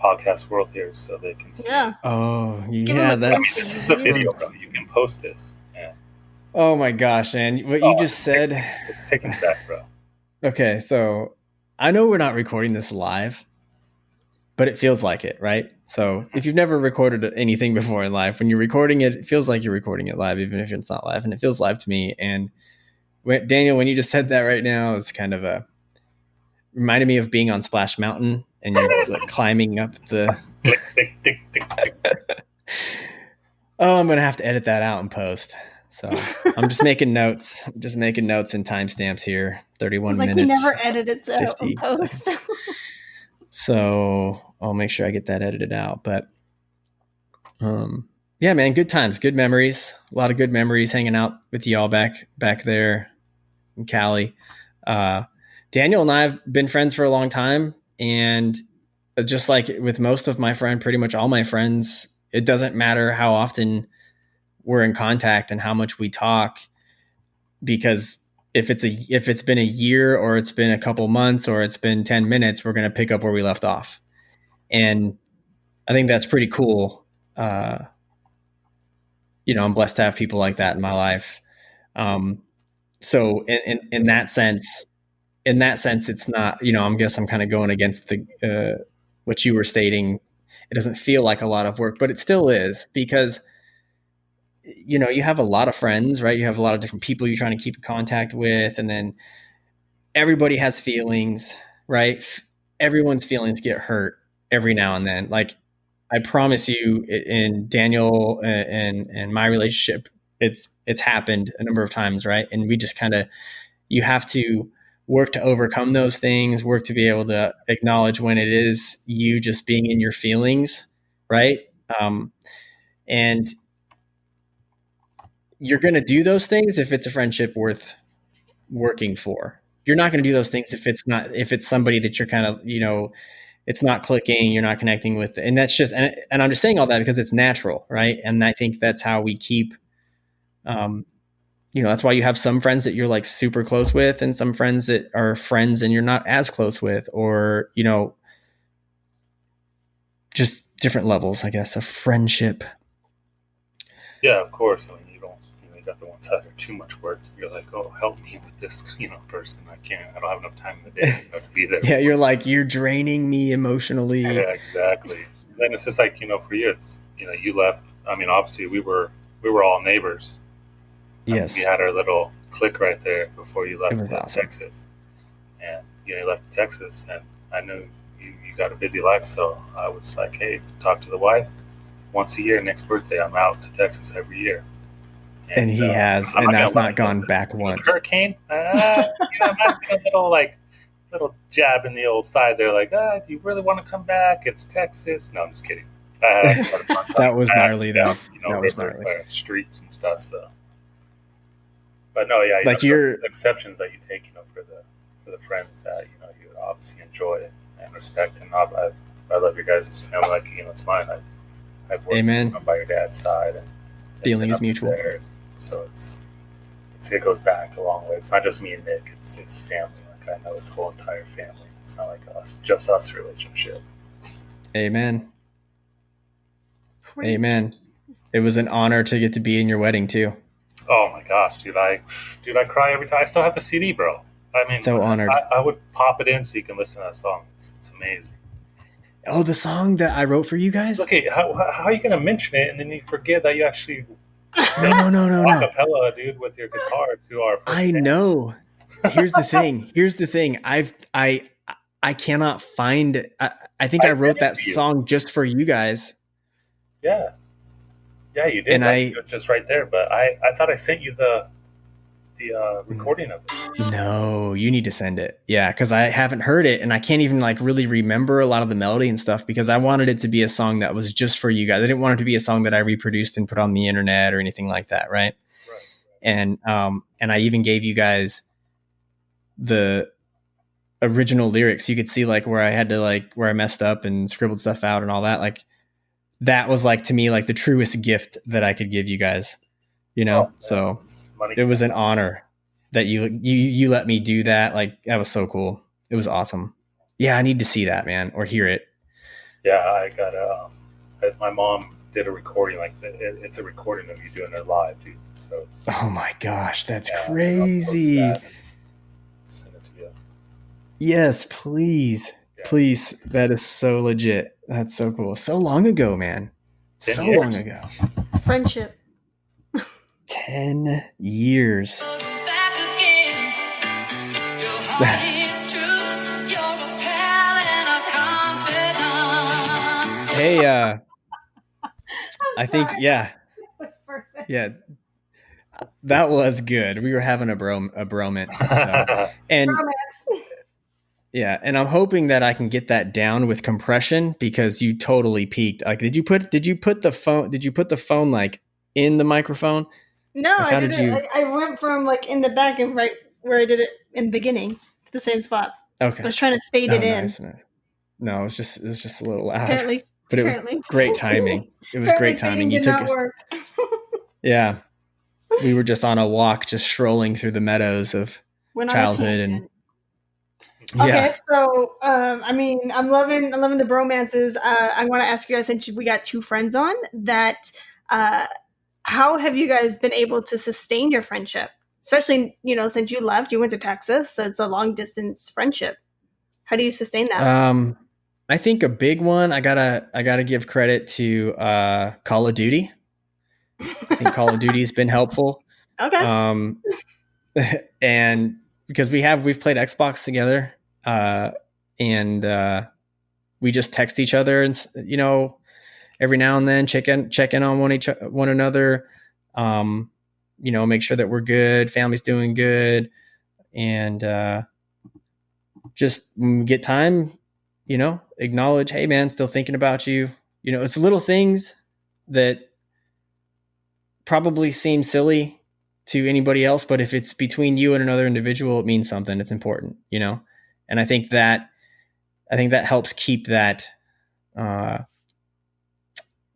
podcast world here, so they can see. Yeah. Oh, him yeah, a that's. This is the video, bro. You can post this. Yeah. Oh my gosh, and what you just said. It's taking it back, bro. Okay, so I know we're not recording this live, but it feels like it, right? So if you've never recorded anything before in live, when you're recording it, it feels like you're recording it live, even if it's not live, and it feels live to me. And Daniel, when you just said that right now, it's kind of reminded me of being on Splash Mountain and you're like climbing up the. Tick, tick, tick, tick, tick. Oh, I'm gonna have to edit that out and post. So I'm just making notes. I'm just making notes and timestamps here. 31 It's like minutes. we never edited it out 50 in post. So I'll make sure I get that edited out. But yeah, man, good times, good memories. A lot of good memories hanging out with y'all back there in Cali. Daniel and I have been friends for a long time, and just like with most of my pretty much all my friends, it doesn't matter how often we're in contact and how much we talk, because if it's been a year or it's been a couple months or it's been 10 minutes, we're going to pick up where we left off. And I think that's pretty cool. I'm blessed to have people like that in my life. So in that sense, it's not, I guess I'm kind of going against what you were stating. It doesn't feel like a lot of work, but it still is, because you have a lot of friends, right? You have a lot of different people you're trying to keep in contact with. And then everybody has feelings, right? Everyone's feelings get hurt every now and then. Like, I promise you, in Daniel and my relationship, it's happened a number of times, right? And we just you have to work to overcome those things, work to be able to acknowledge when it is you just being in your feelings, right? And you're going to do those things if it's a friendship worth working for. You're not going to do those things if it's somebody that you're kind of, it's not clicking, you're not connecting with. And that's just, and I'm just saying all that because it's natural, right? And I think that's how we keep, that's why you have some friends that you're like super close with and some friends that are friends and you're not as close with, or, just different levels, I guess, of friendship. Yeah, of course. I mean, you got the ones that are too much work. You're like, oh, help me with this, person. I don't have enough time in the day to be there. Yeah, you're draining me emotionally. Yeah, exactly. Then it's just like, for you, it's, you left. I mean, obviously we were all neighbors. Yes. We had our little clique right there before you left awesome. Texas. And, you left Texas, and I knew you got a busy life. So I was like, hey, talk to the wife. Once a year, next birthday, I'm out to Texas every year. And he has, and I've not gone back once. Hurricane, might be a little jab in the old side there, like, do you really want to come back? It's Texas. No, I'm just kidding. That was gnarly, though. That was gnarly. Streets and stuff. So, but no, yeah, like the exceptions that you take, for the friends that you obviously enjoy and respect, and I love your guys' family like it's mine. I've worked Amen. by your dad's side. And Feeling been is up mutual. there. So it goes back a long way. It's not just me and Nick. It's family. Like I know his whole entire family. It's not like just us relationship. Amen. Preach. Amen. It was an honor to get to be in your wedding too. Oh my gosh, dude! I cry every time. I still have the CD, bro. I mean, So honored. I would pop it in so you can listen to that song. It's amazing. Oh, the song that I wrote for you guys? Okay, how are you gonna mention it and then you forget that you actually No. acapella, dude, with your guitar to our first I dance? know. Here's the thing. I cannot find. I think I wrote that sent it to you. song just for you guys. Yeah, you did. And It was just right there. But I thought I sent you the recording of it. No, you need to send it. Yeah, because I haven't heard it, and I can't even like really remember a lot of the melody and stuff because I wanted it to be a song that was just for you guys. I didn't want it to be a song that I reproduced and put on the internet or anything like that, right? And I even gave you guys the original lyrics. You could see like where I had to like where I messed up and scribbled stuff out and all that. Like that was like to me like the truest gift that I could give you guys. You know, so it was an honor that you let me do that. Like that was so cool. It was awesome. Yeah, I need to see that, man, or hear it. Yeah, I got my mom did a recording like it's a recording of you doing it live, dude. So it's, oh my gosh, that's I'll crazy. post that and send it to you. Yes, please. Yeah. Please. That is so legit. That's so cool. So long ago, man. 10 So years. long ago. It's friendship. 10 years. Back again. Your heart is true. You're a pal and a confidant. Hey, I think, yeah. That's perfect. Yeah. That was good. We were having a bromance. So. And Romance. yeah, and I'm hoping that I can get that down with compression because you totally peaked. Like, did you put the phone like in the microphone? No, Like, how I did didn't. you- Like, I went from like in the back and right where I did it in the beginning to the same spot. Okay. I was trying to fade it in. Nice. No, it was just a little loud. Apparently, But it was great timing. It was great timing. You did took not us. work. Yeah. We were just on a walk, just strolling through the meadows of Went on a childhood tangent. and Okay, yeah. so I mean, I'm loving the bromances. I want to ask you guys, since we got two friends on, that how have you guys been able to sustain your friendship? Especially, since you left, you went to Texas, so it's a long distance friendship. How do you sustain that? I think a big one, I gotta give credit to Call of Duty. I think Call of Duty's been helpful. Okay. And because we've played Xbox together, and we just text each other and every now and then check in on one another, make sure that we're good, family's doing good, and just when we get time, acknowledge, hey man, still thinking about you. It's little things that probably seem silly to anybody else, but if it's between you and another individual, it means something. It's important, and I think that helps keep that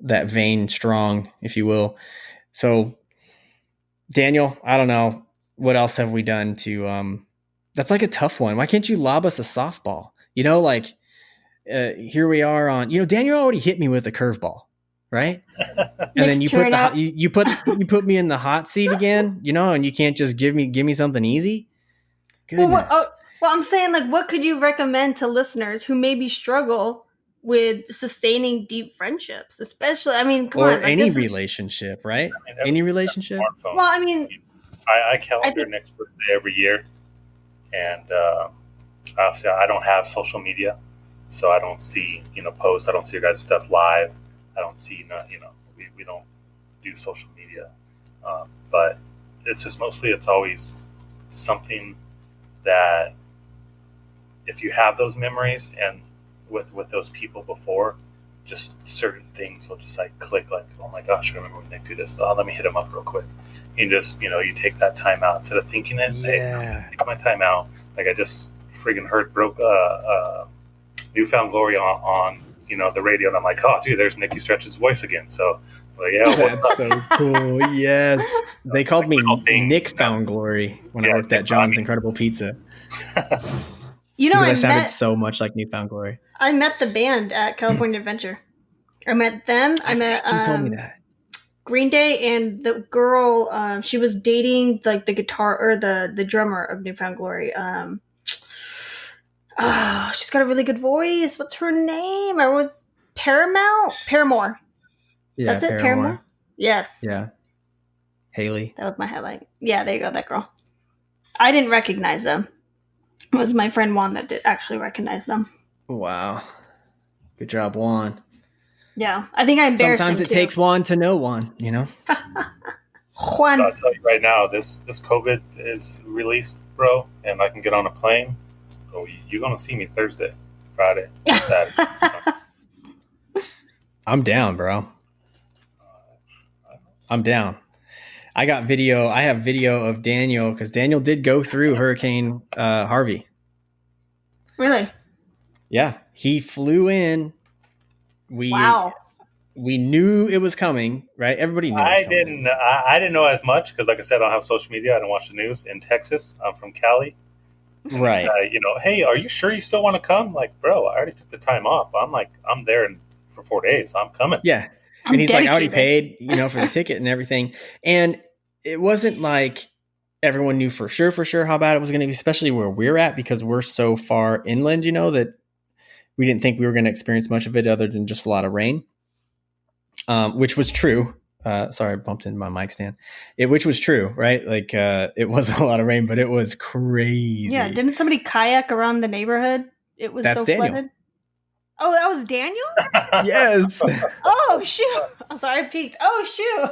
that vein strong, if you will. So Daniel, I don't know, what else have we done to that's like a tough one. Why can't you lob us a softball? Here we are on, Daniel already hit me with a curveball, right? And then you put me in the hot seat again, and you can't just give me something easy. Goodness. Well, I'm saying, like, what could you recommend to listeners who maybe struggle with sustaining deep friendships, especially, I mean, come on. Like, any relationship, right? Any relationship. Well, I mean, I calendar next birthday every year, and obviously I don't have social media, so I don't see posts. I don't see your guys' stuff live. I don't see we don't do social media, but it's just it's always something that if you have those memories and with those people before, just certain things will just like click, like, oh my gosh, I remember when they do this. Oh, let me hit them up real quick. And just you take that time out instead of thinking it. Yeah. Hey, take my time out. Like I just friggin' broke Newfound Glory on the radio, and I'm like, oh, dude, there's Nikki Stretch's voice again. So, like, yeah, what's That's up? so cool. Yes. They called me little thing, Nick Found Glory when I Yeah, worked at Nick John's Found- Incredible Pizza. You know, Because I sounded so much like New Found Glory. I met the band at California Adventure. I met them. I met You told me that. Green Day, and the girl. She was dating like the guitar or the drummer of New Found Glory. She's got a really good voice. What's her name? I was Paramore. Yeah, That's it, Paramore? Yes. Yeah. Haley. That was my highlight. Yeah, there you go, that girl. I didn't recognize them. It was my friend Juan that did actually recognize them. Wow. Good job, Juan. Yeah, I think I embarrassed Sometimes him it too. takes one to know one, you know? Juan. So I'll tell you right now, this COVID is released, bro, and I can get on a plane. So you're gonna see me Thursday, Friday, Saturday. I'm down, bro. I'm down. I have video of Daniel because Daniel did go through Hurricane Harvey. Really? Yeah. He flew in. Wow. We knew it was coming, right? Everybody knew it was coming. I didn't know as much because, like I said, I don't have social media. I don't watch the news. In Texas, I'm from Cali. Right. Hey, are you sure you still want to come? Like, bro, I already took the time off. I'm there for 4 days. I'm coming. Yeah. I'm And he's like, I already dedicated. paid, for the ticket and everything. And it wasn't like everyone knew for sure how bad it was going to be, especially where we're at, because we're so far inland, that we didn't think we were going to experience much of it other than just a lot of rain, which was true. Sorry, I bumped into my mic stand. Which was true, right? Like it wasn't a lot of rain, but it was crazy. Yeah, didn't somebody kayak around the neighborhood? It was That's so Daniel. flooded. Oh, that was Daniel? Yes. Oh, shoot. I'm sorry, I peeked. Oh, shoot.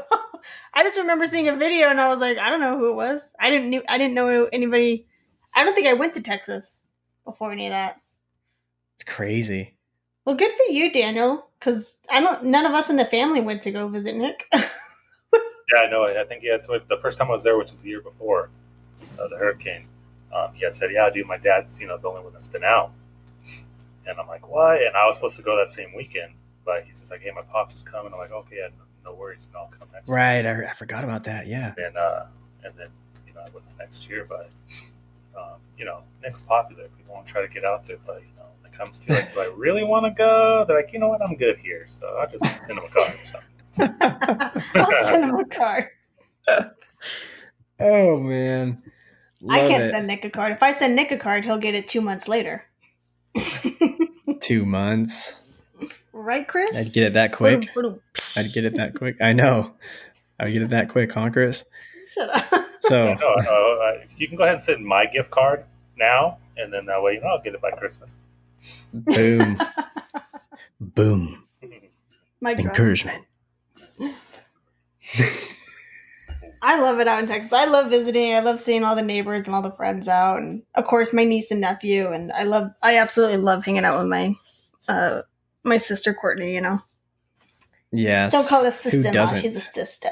I just remember seeing a video and I was like, I don't know who it was. I didn't know anybody. I don't think I went to Texas before any of that. It's crazy. Well, good for you, Daniel, because none of us in the family went to go visit Nick. Yeah, I know. I think the first time I was there, which is the year before the hurricane. He had said, "Yeah, dude, my dad's the only one that's been out." And I'm like, "What?" And I was supposed to go that same weekend, but he's just like, "Hey, my pops is coming." I'm like, "Okay, yeah, no worries, and I'll come next." Right. I forgot about that. Yeah. And then I went the next year, but Nick's popular. People want to try to get out there, but when it comes to like, do I really want to go? They're like, you know what, I'm good here, so I'll just send them a card or something. I'll send him a card. Oh man. I Love can't it. send Nick a card. If I send Nick a card, he'll get it 2 months later. 2 months. Right, Chris? I'd get it that quick. Ba-dum. I'd get it that quick. I know. I'd get it that quick, huh, Chris? Shut up. So No, you can go ahead and send my gift card now, and then that way, I'll get it by Christmas. boom. Boom. Mic drop. Encouragement. I love it out in Texas. I love visiting. I love seeing all the neighbors and all the friends out, and of course my niece and nephew. And I absolutely love hanging out with my sister Courtney. Yes. Don't call her Who sister-in-law. doesn't? She's a sister.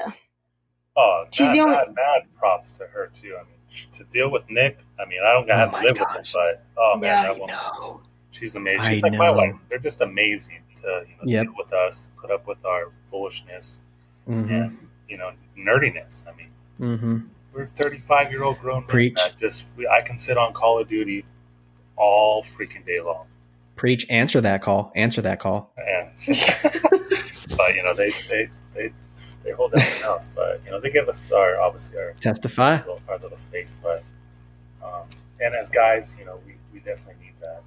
Oh, She's the only- mad props to her too. I mean, to deal with Nick. I mean, I don't Oh have my to live with gosh. him, but oh man, Yeah. that I woman, know. she's amazing. I She's like my know. wife. They're just amazing to Yep. deal with us, put up with our foolishness Mm-hmm. and nerdiness. I mean, Mm-hmm. we're 35-year-old grown men Preach. that I can sit on Call of Duty all freaking day long. Preach. Answer that call. Answer that call. And but they hold everything else. But they give us our Testify. little space. But and as guys, we definitely need that.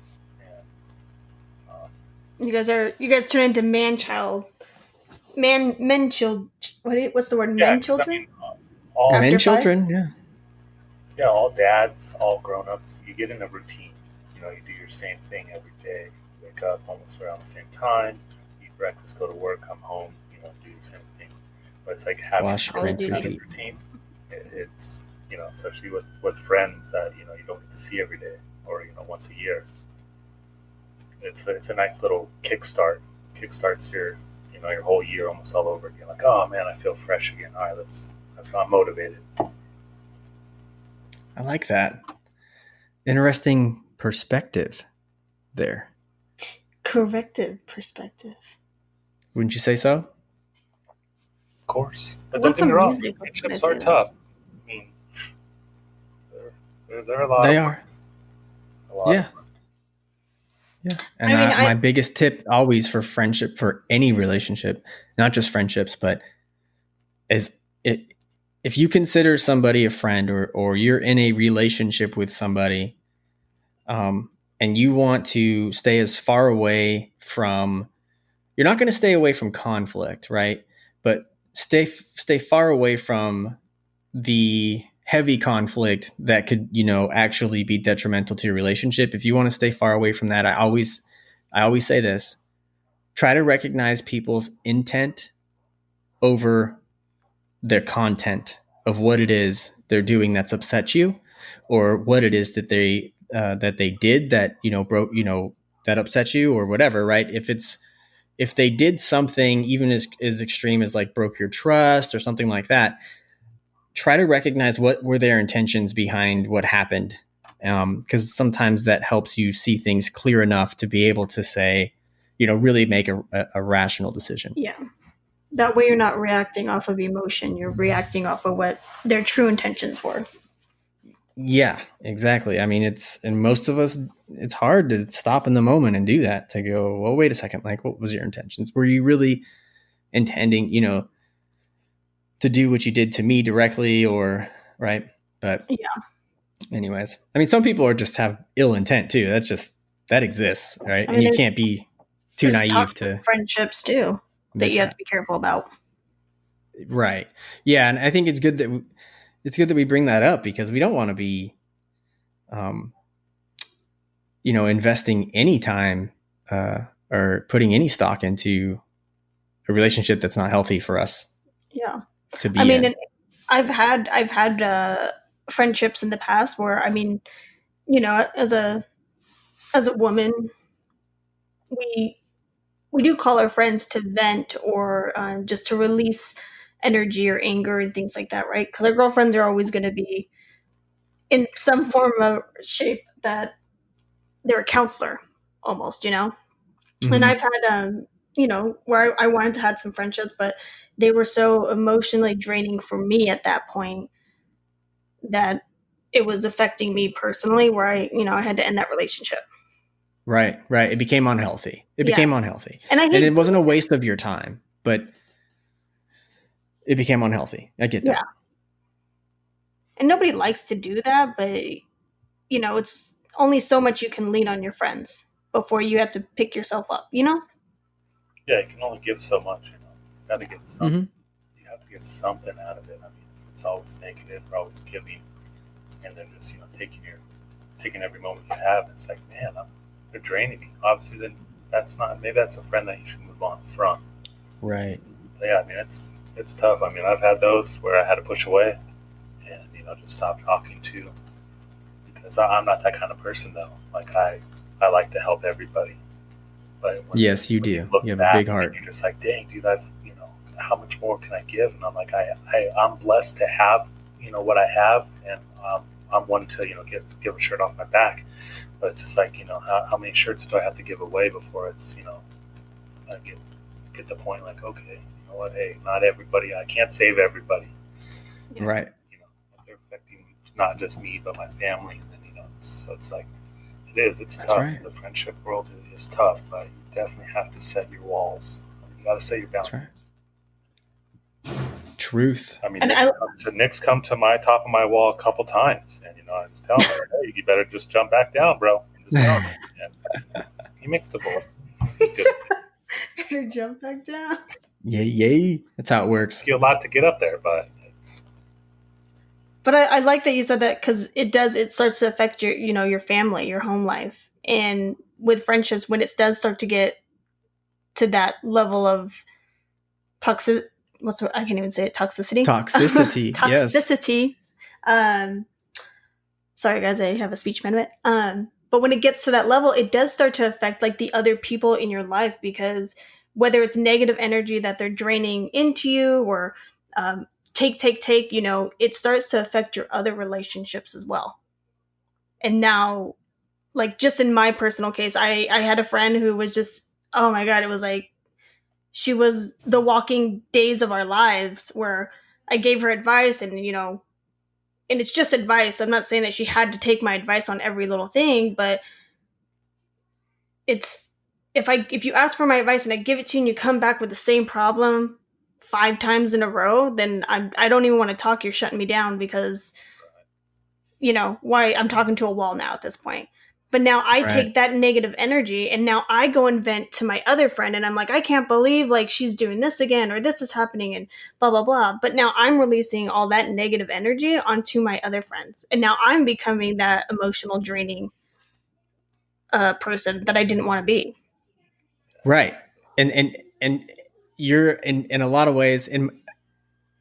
And You guys turn into men child. What's the word? yeah, Men 'cause, children? I mean, all After Men, five? children. Yeah. yeah, all dads, all grown ups. You get in a routine. You do your same thing every day. You wake up almost around the same time. Eat breakfast, go to work, come home. Do your same thing. But it's like having Wash, Call of rinse, Duty. another repeat. routine. It's especially with friends that you don't get to see every day or once a year. It's a nice little kickstart. Kickstarts your whole year almost all over again. Like, oh man, I feel fresh again. All right, I'm motivated. I like that. Interesting perspective there. corrective perspective. Wouldn't you say so? Of course. But What's don't get me some wrong, music when friendships I are say that? tough. I mean, they're a lot They of are. a lot Yeah. of fun. Yeah. And I mean, my biggest tip always for friendship, for any relationship, not just friendships, but is it, if you consider somebody a friend, or you're in a relationship with somebody, and you want to stay as far away from, you're not going to stay away from conflict, right? But stay far away from the heavy conflict that could, actually be detrimental to your relationship. If you want to stay far away from that, I always say this: try to recognize people's intent over their content of what it is they're doing that's upset you, or what it is that they did that, broke, that upset you, or whatever, right? If they did something even as extreme as like broke your trust or something like that, try to recognize what were their intentions behind what happened. Because sometimes that helps you see things clear enough to be able to say, really make a rational decision. Yeah. That way you're not reacting off of emotion. You're reacting off of what their true intentions were. Yeah, exactly. I mean, and most of us, it's hard to stop in the moment and do that, to go, well, wait a second, like, what was your intentions? Were you really intending, to do what you did to me directly, or, right? But Yeah. anyways, I mean, some people have ill intent too. That exists, right? I And mean, you can't be too There's naive toxic to friendships too that miss you have that. to be careful about. Right. Yeah. And I think it's good that we bring that up, because we don't want to be, investing any time, or putting any stock into a relationship that's not healthy for us Yeah. to be I mean, in. and I've had friendships in the past where, I mean, as a woman, we do call our friends to vent, or just to release energy or anger and things like that, right? Because our girlfriends are always going to be in some form of shape that they're a counselor, almost, And Mhm. I've had where I wanted to have some friendships, but they were so emotionally draining for me at that point that it was affecting me personally, where I had to end that relationship. Right. It became unhealthy. Yeah. And I And hate it wasn't a waste of your time, but it became unhealthy. I get Yeah. that. And nobody likes to do that, but it's only so much you can lean on your friends before you have to pick yourself up, Yeah, you can only give so much. You got to get something. Mhm. You have to get something out of it. I mean, it's always negative, or always giving, and then just taking every moment you have. It's like, man, they're draining me. Obviously, then maybe that's a friend that you should move on from. Right. But yeah, I mean, it's tough. I mean, I've had those where I had to push away and just stop talking to, because I'm not that kind of person though. Like I like to help everybody. But Yes, you when do. look You have a back, big heart. You're just like, dang, dude, how much more can I give? And I'm like, I'm blessed to have, what I have, and I'm one to, give a shirt off my back. But it's just like, how many shirts do I have to give away before it's, I get the point, like, okay, you know what, hey, not everybody, I can't save everybody. Yeah. Right. They're affecting not just me, but my family. And then, so it's like, it's That's tough. right. The friendship world is tough, but you definitely have to set your walls. You got to set your That's boundaries. right. Truth. I mean, And Nick's come to my top of my wall a couple times, and I was telling him, hey, you better just jump back down, bro. And just tell him. And he makes the bullet. He's good. better jump back down. Yay. That's how it works. It's a lot to get up there, but But I like that you said that, because it starts to affect your family, your home life. And with friendships, when it does start to get to that level of toxic, I can't even say it, toxicity. Toxicity. Yes. Toxicity. Sorry guys, I have a speech impediment. But when it gets to that level, it does start to affect like the other people in your life, because whether it's negative energy that they're draining into you, or take, it starts to affect your other relationships as well. And now like just in my personal case, I had a friend who was just, oh my God, it was like, she was the walking days of our lives, where I gave her advice and, and it's just advice. I'm not saying that she had to take my advice on every little thing, but it's, if you ask for my advice and I give it to you and you come back with the same problem 5 times in a row, then I don't even want to talk. You're shutting me down because, why I'm talking to a wall now at this point. But now I take that negative energy and now I go and vent to my other friend and I'm like, I can't believe like she's doing this again or this is happening and blah, blah, blah. But now I'm releasing all that negative energy onto my other friends. And now I'm becoming that emotional draining person that I didn't want to be. Right. And you're in a lot of ways, and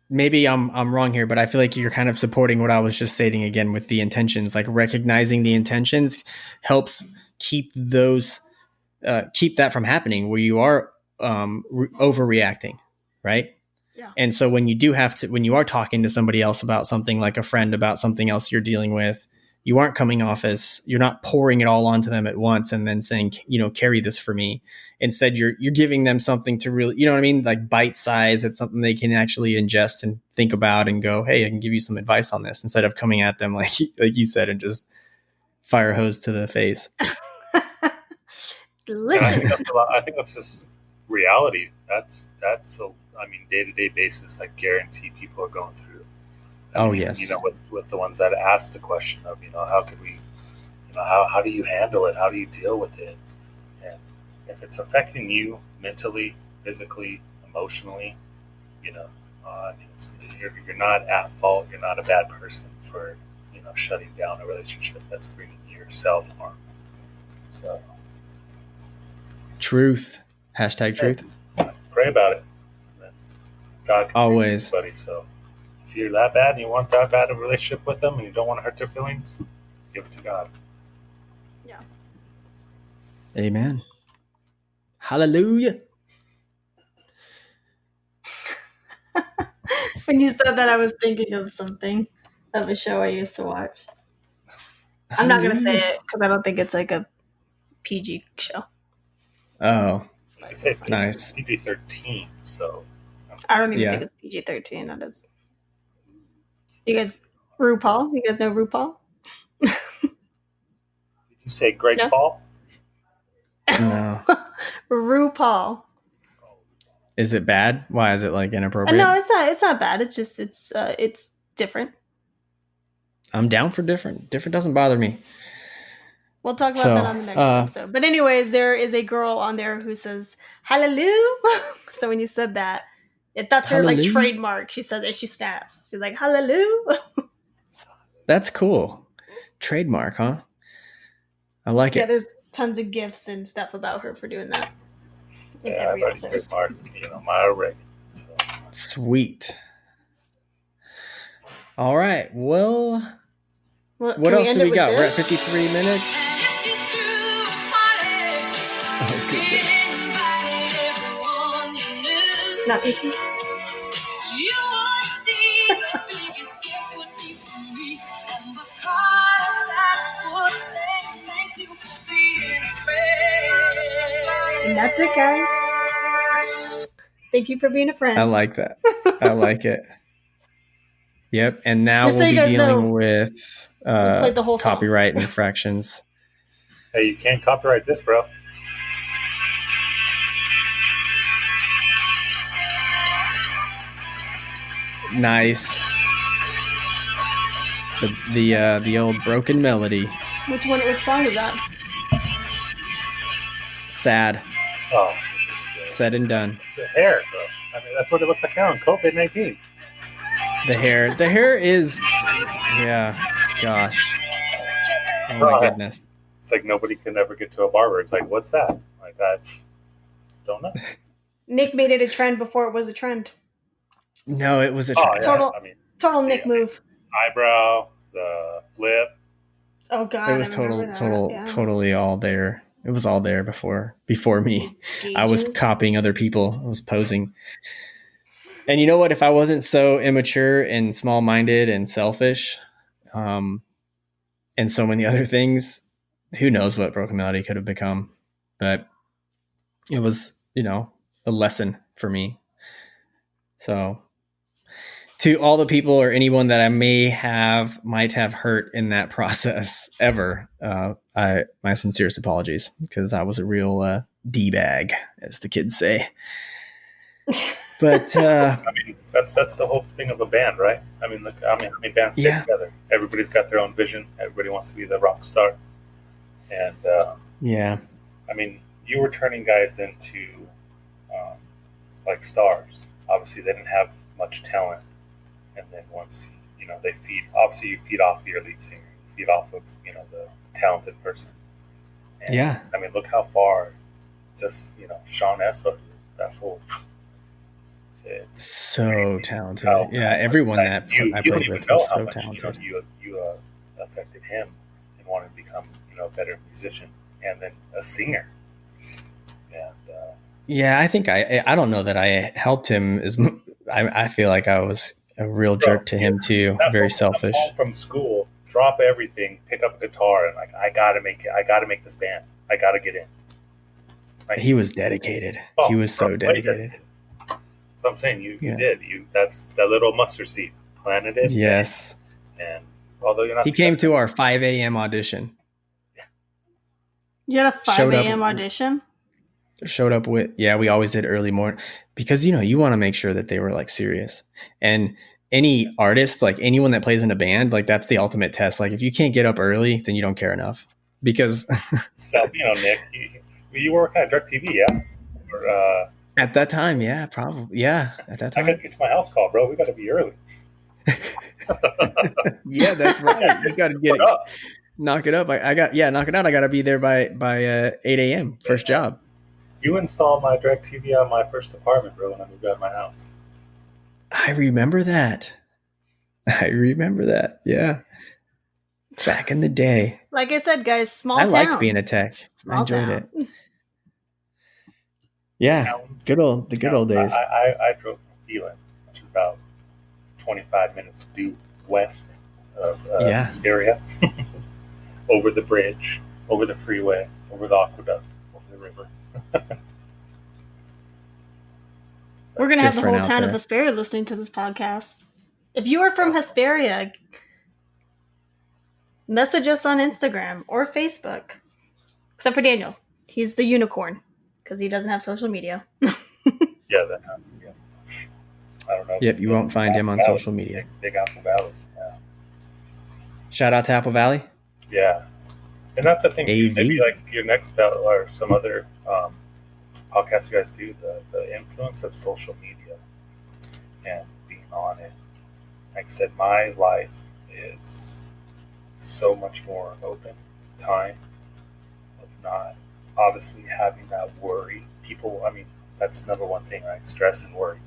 maybe I'm wrong here, but I feel like you're kind of supporting what I was just stating again with the intentions. Like recognizing the intentions helps keep that from happening where you are overreacting, right? Yeah. And so when you are talking to somebody else about something, like a friend about something else you're dealing with, you aren't coming off as, you're not pouring it all onto them at once and then saying, carry this for me. Instead, you're giving them something to really, you know what I mean? Like bite size. It's something they can actually ingest and think about and go, hey, I can give you some advice on this, instead of coming at them like you said and just fire hose to the face. Listen. I think that's just reality. That's day-to-day basis. I guarantee people are going through. Yes. With the ones that ask the question of, how could we, how do you handle it? How do you deal with it? And if it's affecting you mentally, physically, emotionally, you're not at fault. You're not a bad person for, shutting down a relationship that's bringing yourself harm. So. Truth. #truth. Pray about it. God can always. Anybody, so if you're that bad and you want that bad of a relationship with them and you don't want to hurt their feelings, give it to God. Yeah. Amen. Hallelujah. When you said that, I was thinking of a show I used to watch. I'm not going to say it because I don't think it's like a PG show. Oh, Like I said, nice. PG-13, so. I don't even think it's PG-13. That is. You guys, RuPaul? You guys know RuPaul? Did you say Greg Paul? No. RuPaul. Is it bad? Why is it like inappropriate? No, it's not. It's not bad. It's just it's different. I'm down for different. Different doesn't bother me. We'll talk about that on the next episode. But anyways, there is a girl on there who says hallelujah. So when you said that, that's her like trademark. She says it. She snaps. She's like hallelujah. That's cool. Trademark, huh? I like it. Yeah, there's tons of gifs and stuff about her for doing that. In every episode. Trademark, my ring. So. Sweet. All right. Well, what else do we got? We're at 53 minutes. Oh, goodness. Not easy. And that's it, guys. Thank you for being a friend. I like that. I like it. Yep. And now we'll be dealing with the whole copyright infractions. Hey, you can't copyright this, bro. Nice. The old broken melody. Which song is that? Sad. Oh. Said and done. The hair, bro. I mean, that's what it looks like now in COVID-19. The hair is, yeah, gosh. Oh my goodness. It's like nobody can ever get to a barber. It's like, what's that? Like, I don't know. Nick made it a trend before it was a trend. No, it was a trend. Yeah. Total Nick move. Eyebrow, the lip. Oh God. It was totally all there. It was all there before me. Gauges. I was copying other people. I was posing. And you know what? If I wasn't so immature and small-minded and selfish, and so many other things, who knows what Broken Melody could have become, but it was, a lesson for me. So to all the people or anyone that I might have hurt in that process ever, my sincerest apologies, because I was a real D-bag, as the kids say. But I mean, that's the whole thing of a band, right? I mean, look, how many bands stay together? Everybody's got their own vision. Everybody wants to be the rock star, and I mean, you were turning guys into like stars. Obviously, they didn't have much talent, and then once they feed. Obviously, you feed off your lead singer. You feed off of the talented person. And, I mean, look how far just Sean Espa, that fool. So talented. Everyone that I played with was so talented. You affected him and wanted to become a better musician and then a singer. And I think I don't know that I helped him as I feel like I was a real jerk to him too. Very selfish. Home from school, drop everything, pick up a guitar, and like I gotta make this band. I gotta get in. Like, he was dedicated. He was so dedicated. So I'm saying you did. That's that little mustard seed, planted it. Yes. And although you're not, he came to our 5 a.m. audition. You had a 5 a.m. audition? Showed up with, we always did early morning because, you want to make sure that they were like serious. And any artist, like anyone that plays in a band, like that's the ultimate test. Like if you can't get up early, then you don't care enough because. So, Nick, you work at DirecTV, yeah? Or, at that time, probably. Yeah, at that time. I got to get to my house call, bro. We got to be early. Yeah, that's right. You got to get it. Knock it up. Knock it out. I got to be there by 8 a.m. First job. You installed my DirecTV on my first apartment, bro, when I moved out of my house. I remember that. Yeah. Back in the day. Like I said, guys, small town. I liked being a tech. I enjoyed it. Yeah, the good old days. I drove from Phelan, which is about 25 minutes due west of this area, over the bridge, over the freeway, over the aqueduct, over the river. We're going to have the whole town of Hesperia listening to this podcast. If you are from Hesperia, message us on Instagram or Facebook. Except for Daniel. He's the unicorn because he doesn't have social media. I don't know. Yep, you won't find him on social media. Big Apple Valley. Yeah. Shout out to Apple Valley. Yeah. And that's the thing. AV. Maybe like your next or some other podcasts you guys do, the influence of social media and being on it. Like I said, my life is so much more open time of not obviously having that worry. People, I mean, that's number one thing, right? Stress and worry.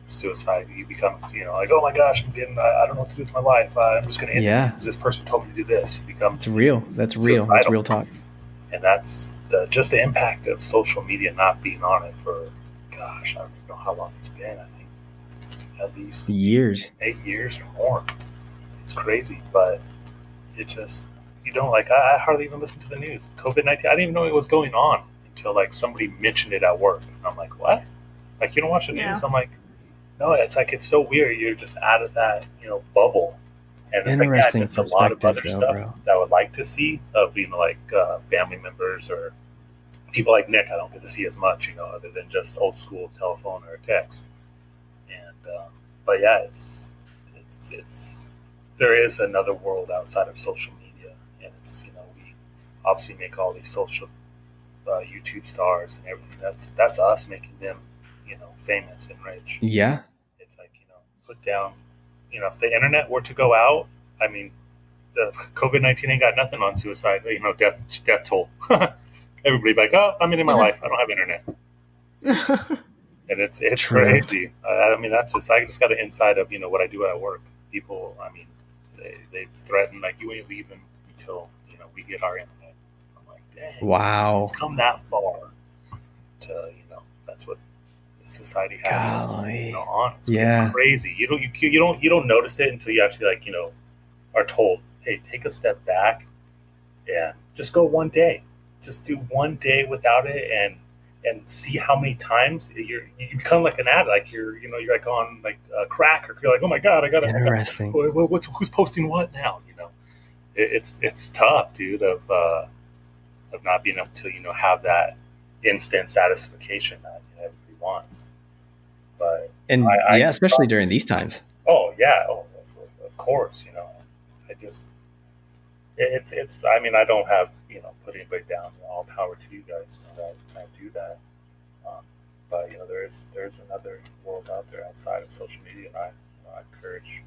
Suicide, you become, like, oh my gosh, I don't know what to do with my life. I'm just going to end it because this person told me to do this. You become. It's real. That's real. That's real talk. And that's just the impact of social media not being on it for, gosh, I don't even know how long it's been. I think at least years, 8 years or more. It's crazy, but it just, I hardly even listen to the news. COVID-19, I didn't even know it was going on until like somebody mentioned it at work. And I'm like, what? Like, you don't watch the news? Yeah. I'm like, no, it's so weird. You're just out of that, bubble. And interesting. There's a lot of other stuff that I would like to see of like family members or people like Nick. I don't get to see as much, other than just old school telephone or text. And but yeah, it's there is another world outside of social media, and it's we obviously make all these social YouTube stars and everything. That's us making them famous and rich. Yeah, it's like put down. If the internet were to go out, I mean, the COVID-19 ain't got nothing on suicide. Death toll. Everybody like, oh, I'm in my life. I don't have internet. And it's crazy. I mean, I just got an insight of what I do at work. People, I mean, they threaten like you ain't leaving until we get our internet. I'm like, dang. Wow. It's come that far to that's what society has on. It's crazy. You don't notice it until you actually are told, hey, take a step back and just go one day. Just do one day without it, and see how many times you become like an addict. Like you're like on like crack, or you're like, oh my god, I gotta. Interesting. Who's posting what now? It's tough, dude. Of not being able to have that instant satisfaction that everybody wants. But And especially during these times. oh yeah, of course, I just it's. I mean, I don't have put anybody down. All power to you guys that do that. But there's another world out there outside of social media, and I encourage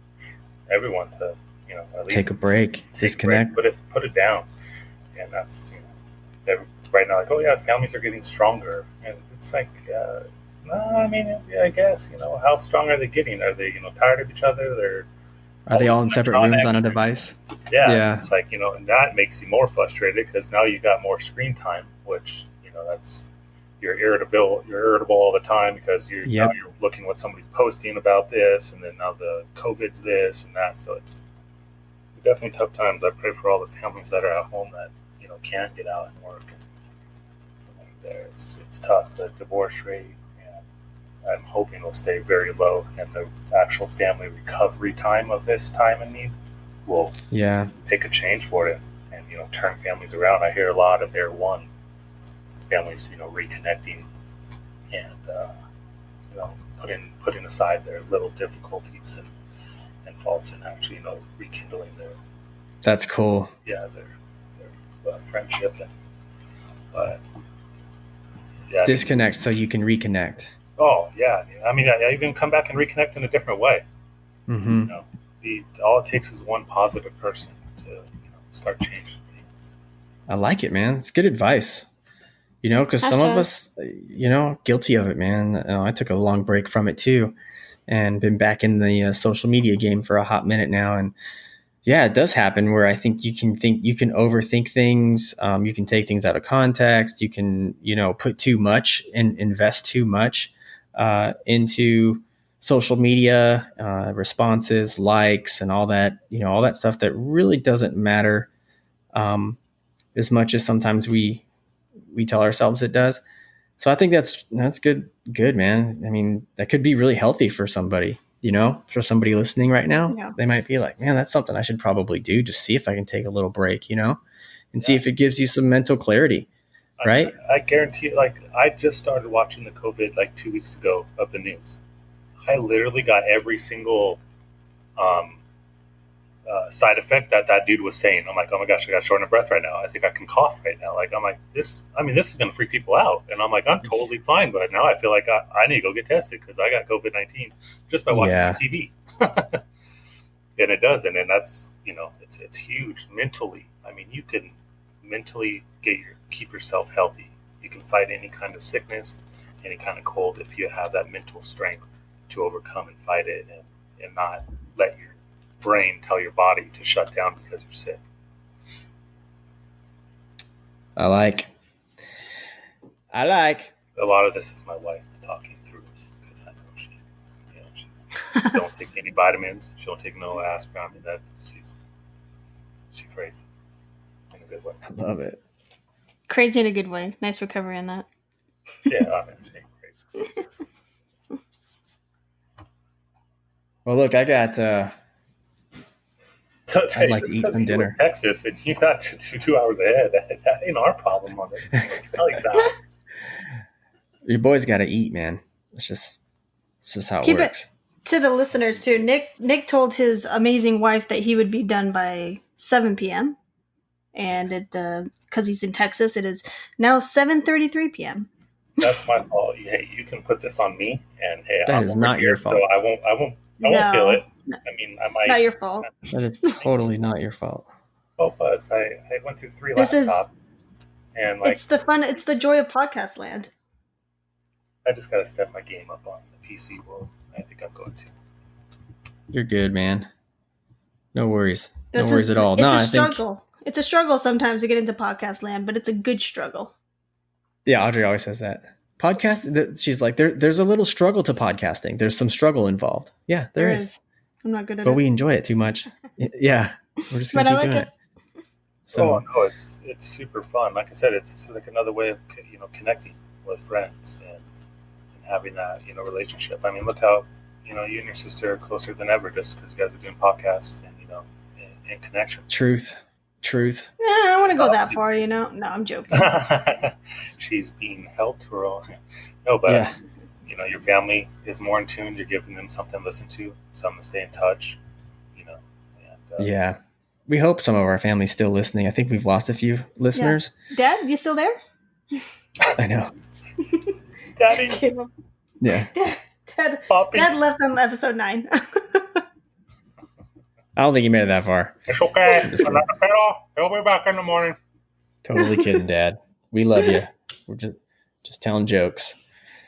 everyone to at least Take a break, disconnect. put it down, and that's right now, like, oh yeah, families are getting stronger, and it's like, no, I mean, yeah, I guess how strong are they getting? Are they tired of each other? Are they all in separate rooms on a device? Yeah. It's like and that makes you more frustrated because now you got more screen time, which that's you're irritable all the time because now you're looking what somebody's posting about this, and then now the COVID's this and that, so it's definitely tough times. I pray for all the families that are at home that can't get out and work. And it's tough. The divorce rate, and I'm hoping will stay very low, and the actual family recovery time of this time in need will take a change for it, and turn families around. I hear a lot of Air One families reconnecting and putting aside their little difficulties and faults, and actually rekindling That's cool. their friendship, but Disconnect so you can reconnect. oh yeah, I mean, I even come back and reconnect in a different way. Mm-hmm. All it takes is one positive person to start changing things. I like it, man. It's good advice. Because some of us, guilty of it, man. I took a long break from it too, and been back in the social media game for a hot minute now. And yeah, it does happen where I think you can overthink things. You can take things out of context. You can, put too much and invest too much into social media responses, likes, and all that, all that stuff that really doesn't matter as much as sometimes we tell ourselves it does. So I think that's good, man. I mean, that could be really healthy for somebody, for somebody listening right now. Yeah. They might be like, man, that's something I should probably do. Just see if I can take a little break, and see if it gives you some mental clarity. Right. I guarantee you, like, I just started watching the COVID like 2 weeks ago of the news. I literally got every single side effect that dude was saying. I'm like, oh my gosh, I got short of breath right now. I think I can cough right now. Like, I'm like, this is going to freak people out. And I'm like, I'm totally fine. But now I feel like I need to go get tested because I got COVID-19 just by watching on TV. And it doesn't. And that's, it's huge mentally. I mean, you can mentally keep yourself healthy. You can fight any kind of sickness, any kind of cold if you have that mental strength to overcome and fight it, and not let your brain tell your body to shut down because you're sick. I like. A lot of this is my wife talking through because I know she don't take any vitamins. She don't take no aspirin. I mean, that she's crazy in a good way. I love it. Crazy in a good way. Nice recovery on that. Yeah, I mean, she ain't crazy. Well, look, I got. I'd like to eat some dinner. In Texas, and you're not two hours ahead. That ain't our problem on this. Your boys got to eat, man. It's just how it works. To the listeners too. Nick told his amazing wife that he would be done by 7 p.m. and because he's in Texas, it is now 7:33 p.m. That's my fault. Hey, you can put this on me, and hey, that is not your fault. So I won't feel it. I mean, I might. Not your fault. But it's totally not your fault. Oh, but I went through 3 laptops, and like it's the fun. It's the joy of podcast land. I just gotta step my game up on the PC world. I think I'm going to. You're good, man. No worries. No worries at all. It's a struggle. It's a struggle sometimes to get into podcast land, but it's a good struggle. Yeah, Audrey always says that. She's like, there's a little struggle to podcasting. There's some struggle involved. Yeah, there is. I'm not good at it. But we enjoy it too much. Yeah, we're just going to keep doing it. So no, it's super fun. Like I said, it's like another way of connecting with friends and having that relationship. I mean, look how you and your sister are closer than ever just because you guys are doing podcasts and in connection. Truth. Yeah, I want to go that far, No, I'm joking. She's being held to her own. No, but your family is more in tune. You're giving them something to listen to, something to stay in touch. And, yeah. We hope some of our family's still listening. I think we've lost a few listeners. Yeah. Dad, you still there? I know. Daddy. Yeah. Dad left on episode 9. I don't think he made it that far. It's okay. I'm not at all. He'll be back in the morning. Totally kidding, Dad. We love you. We're just telling jokes.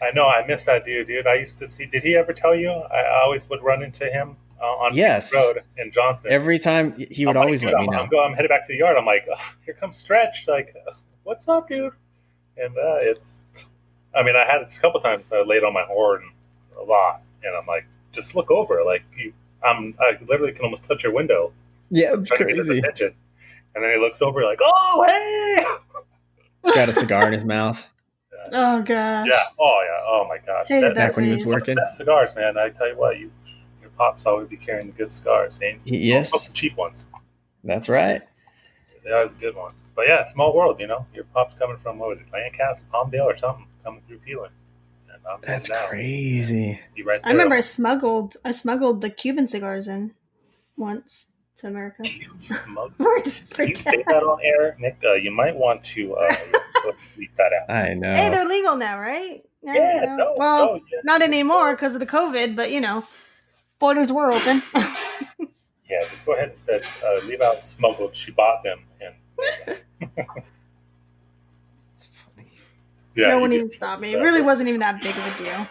I know. I miss that dude. I used to see. Did he ever tell you? I always would run into him on the road in Johnson. Every time he would always let me know. I'm headed back to the yard. I'm like, here comes Stretch. Like, what's up, dude? And I had it a couple times. I laid on my horn a lot, and I'm like, just look over. Like, I literally can almost touch your window. Yeah, it's crazy. And then he looks over like, oh, hey! Got a cigar in his mouth. Oh, gosh. Yeah. Oh, yeah. Oh, my gosh. Back when he was working. Best cigars, man. I tell you what, your pops always be carrying the good cigars. Yes. Not the cheap ones. That's right. They are the good ones. But yeah, small world, Your pop's coming from, what was it, Lancaster, Palmdale or something, coming through Phelan. That's crazy. Right, I remember I smuggled the Cuban cigars in once to America. You smuggled? Can you say that on air, Nick? You might want to leave that out. I know. Hey, they're legal now, right? Yeah. Not anymore because of the COVID, but borders were open. Yeah, just go ahead and say leave out smuggled. She bought them, and It's funny. yeah, no one even stopped me. It really wasn't even that big of a deal.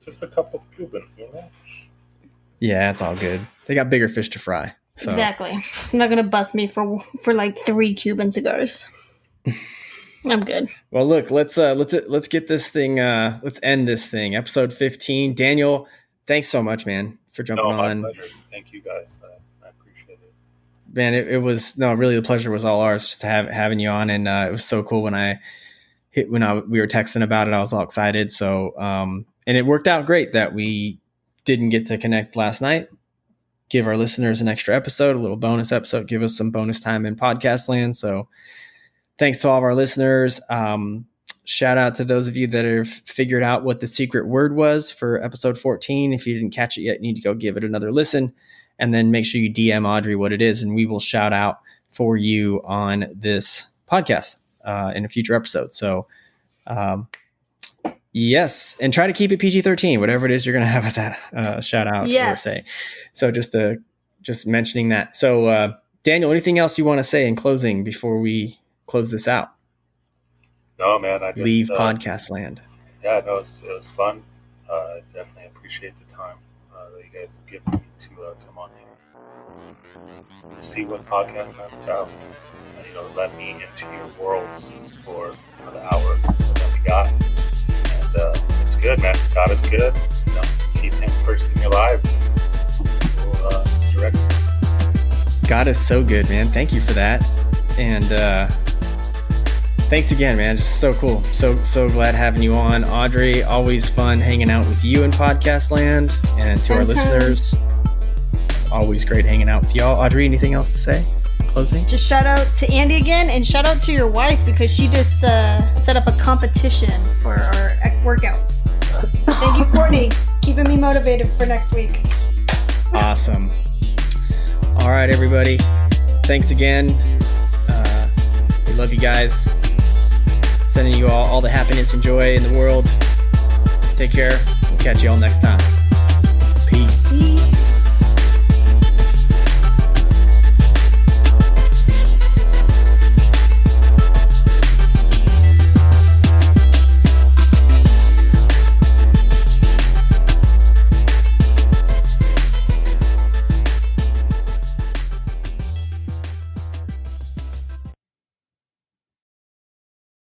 Just a couple of Cubans, Yeah, it's all good. They got bigger fish to fry. So. Exactly. You're not gonna bust me for like 3 Cuban cigars. I'm good. Well, look, let's get this thing. Let's end this thing. Episode 15. Daniel, thanks so much, man, for jumping on. My pleasure. Thank you, guys. I appreciate it. Man, it was really the pleasure was all ours just to having you on, and it was so cool when we were texting about it. I was all excited. So, and it worked out great that we didn't get to connect last night. Give our listeners an extra episode, a little bonus episode. Give us some bonus time in Podcastland. So, thanks to all of our listeners. Shout out to those of you that have figured out what the secret word was for episode 14. If you didn't catch it yet, you need to go give it another listen. And then make sure you DM Audrey what it is, and we will shout out for you on this podcast in a future episode. So, yes, and try to keep it PG-13, whatever it is you're going to have us shout out or say. So just mentioning that. So, Daniel, anything else you want to say in closing before we close this out? No, man. I just leave Podcastland. Yeah, no, it was fun. I definitely appreciate the time that you guys have given me to come on here, see what Podcastland's about. Let me into your worlds for the hour that we got. And it's good, man. God is good. Keep Him first in your life. We'll direct you. God is so good, man. Thank you for that. And thanks again, man. Just so cool. So glad having you on. Audrey, always fun hanging out with you in Podcastland. And to our listeners, always great hanging out with y'all. Audrey, anything else to say? Closing? Just shout out to Andy again, and shout out to your wife because she just set up a competition for our workouts. So thank you, Courtney, keeping me motivated for next week. Awesome. All right, everybody. Thanks again. We love you guys. Sending you all the happiness and joy in the world. Take care. We'll catch you all next time. Peace.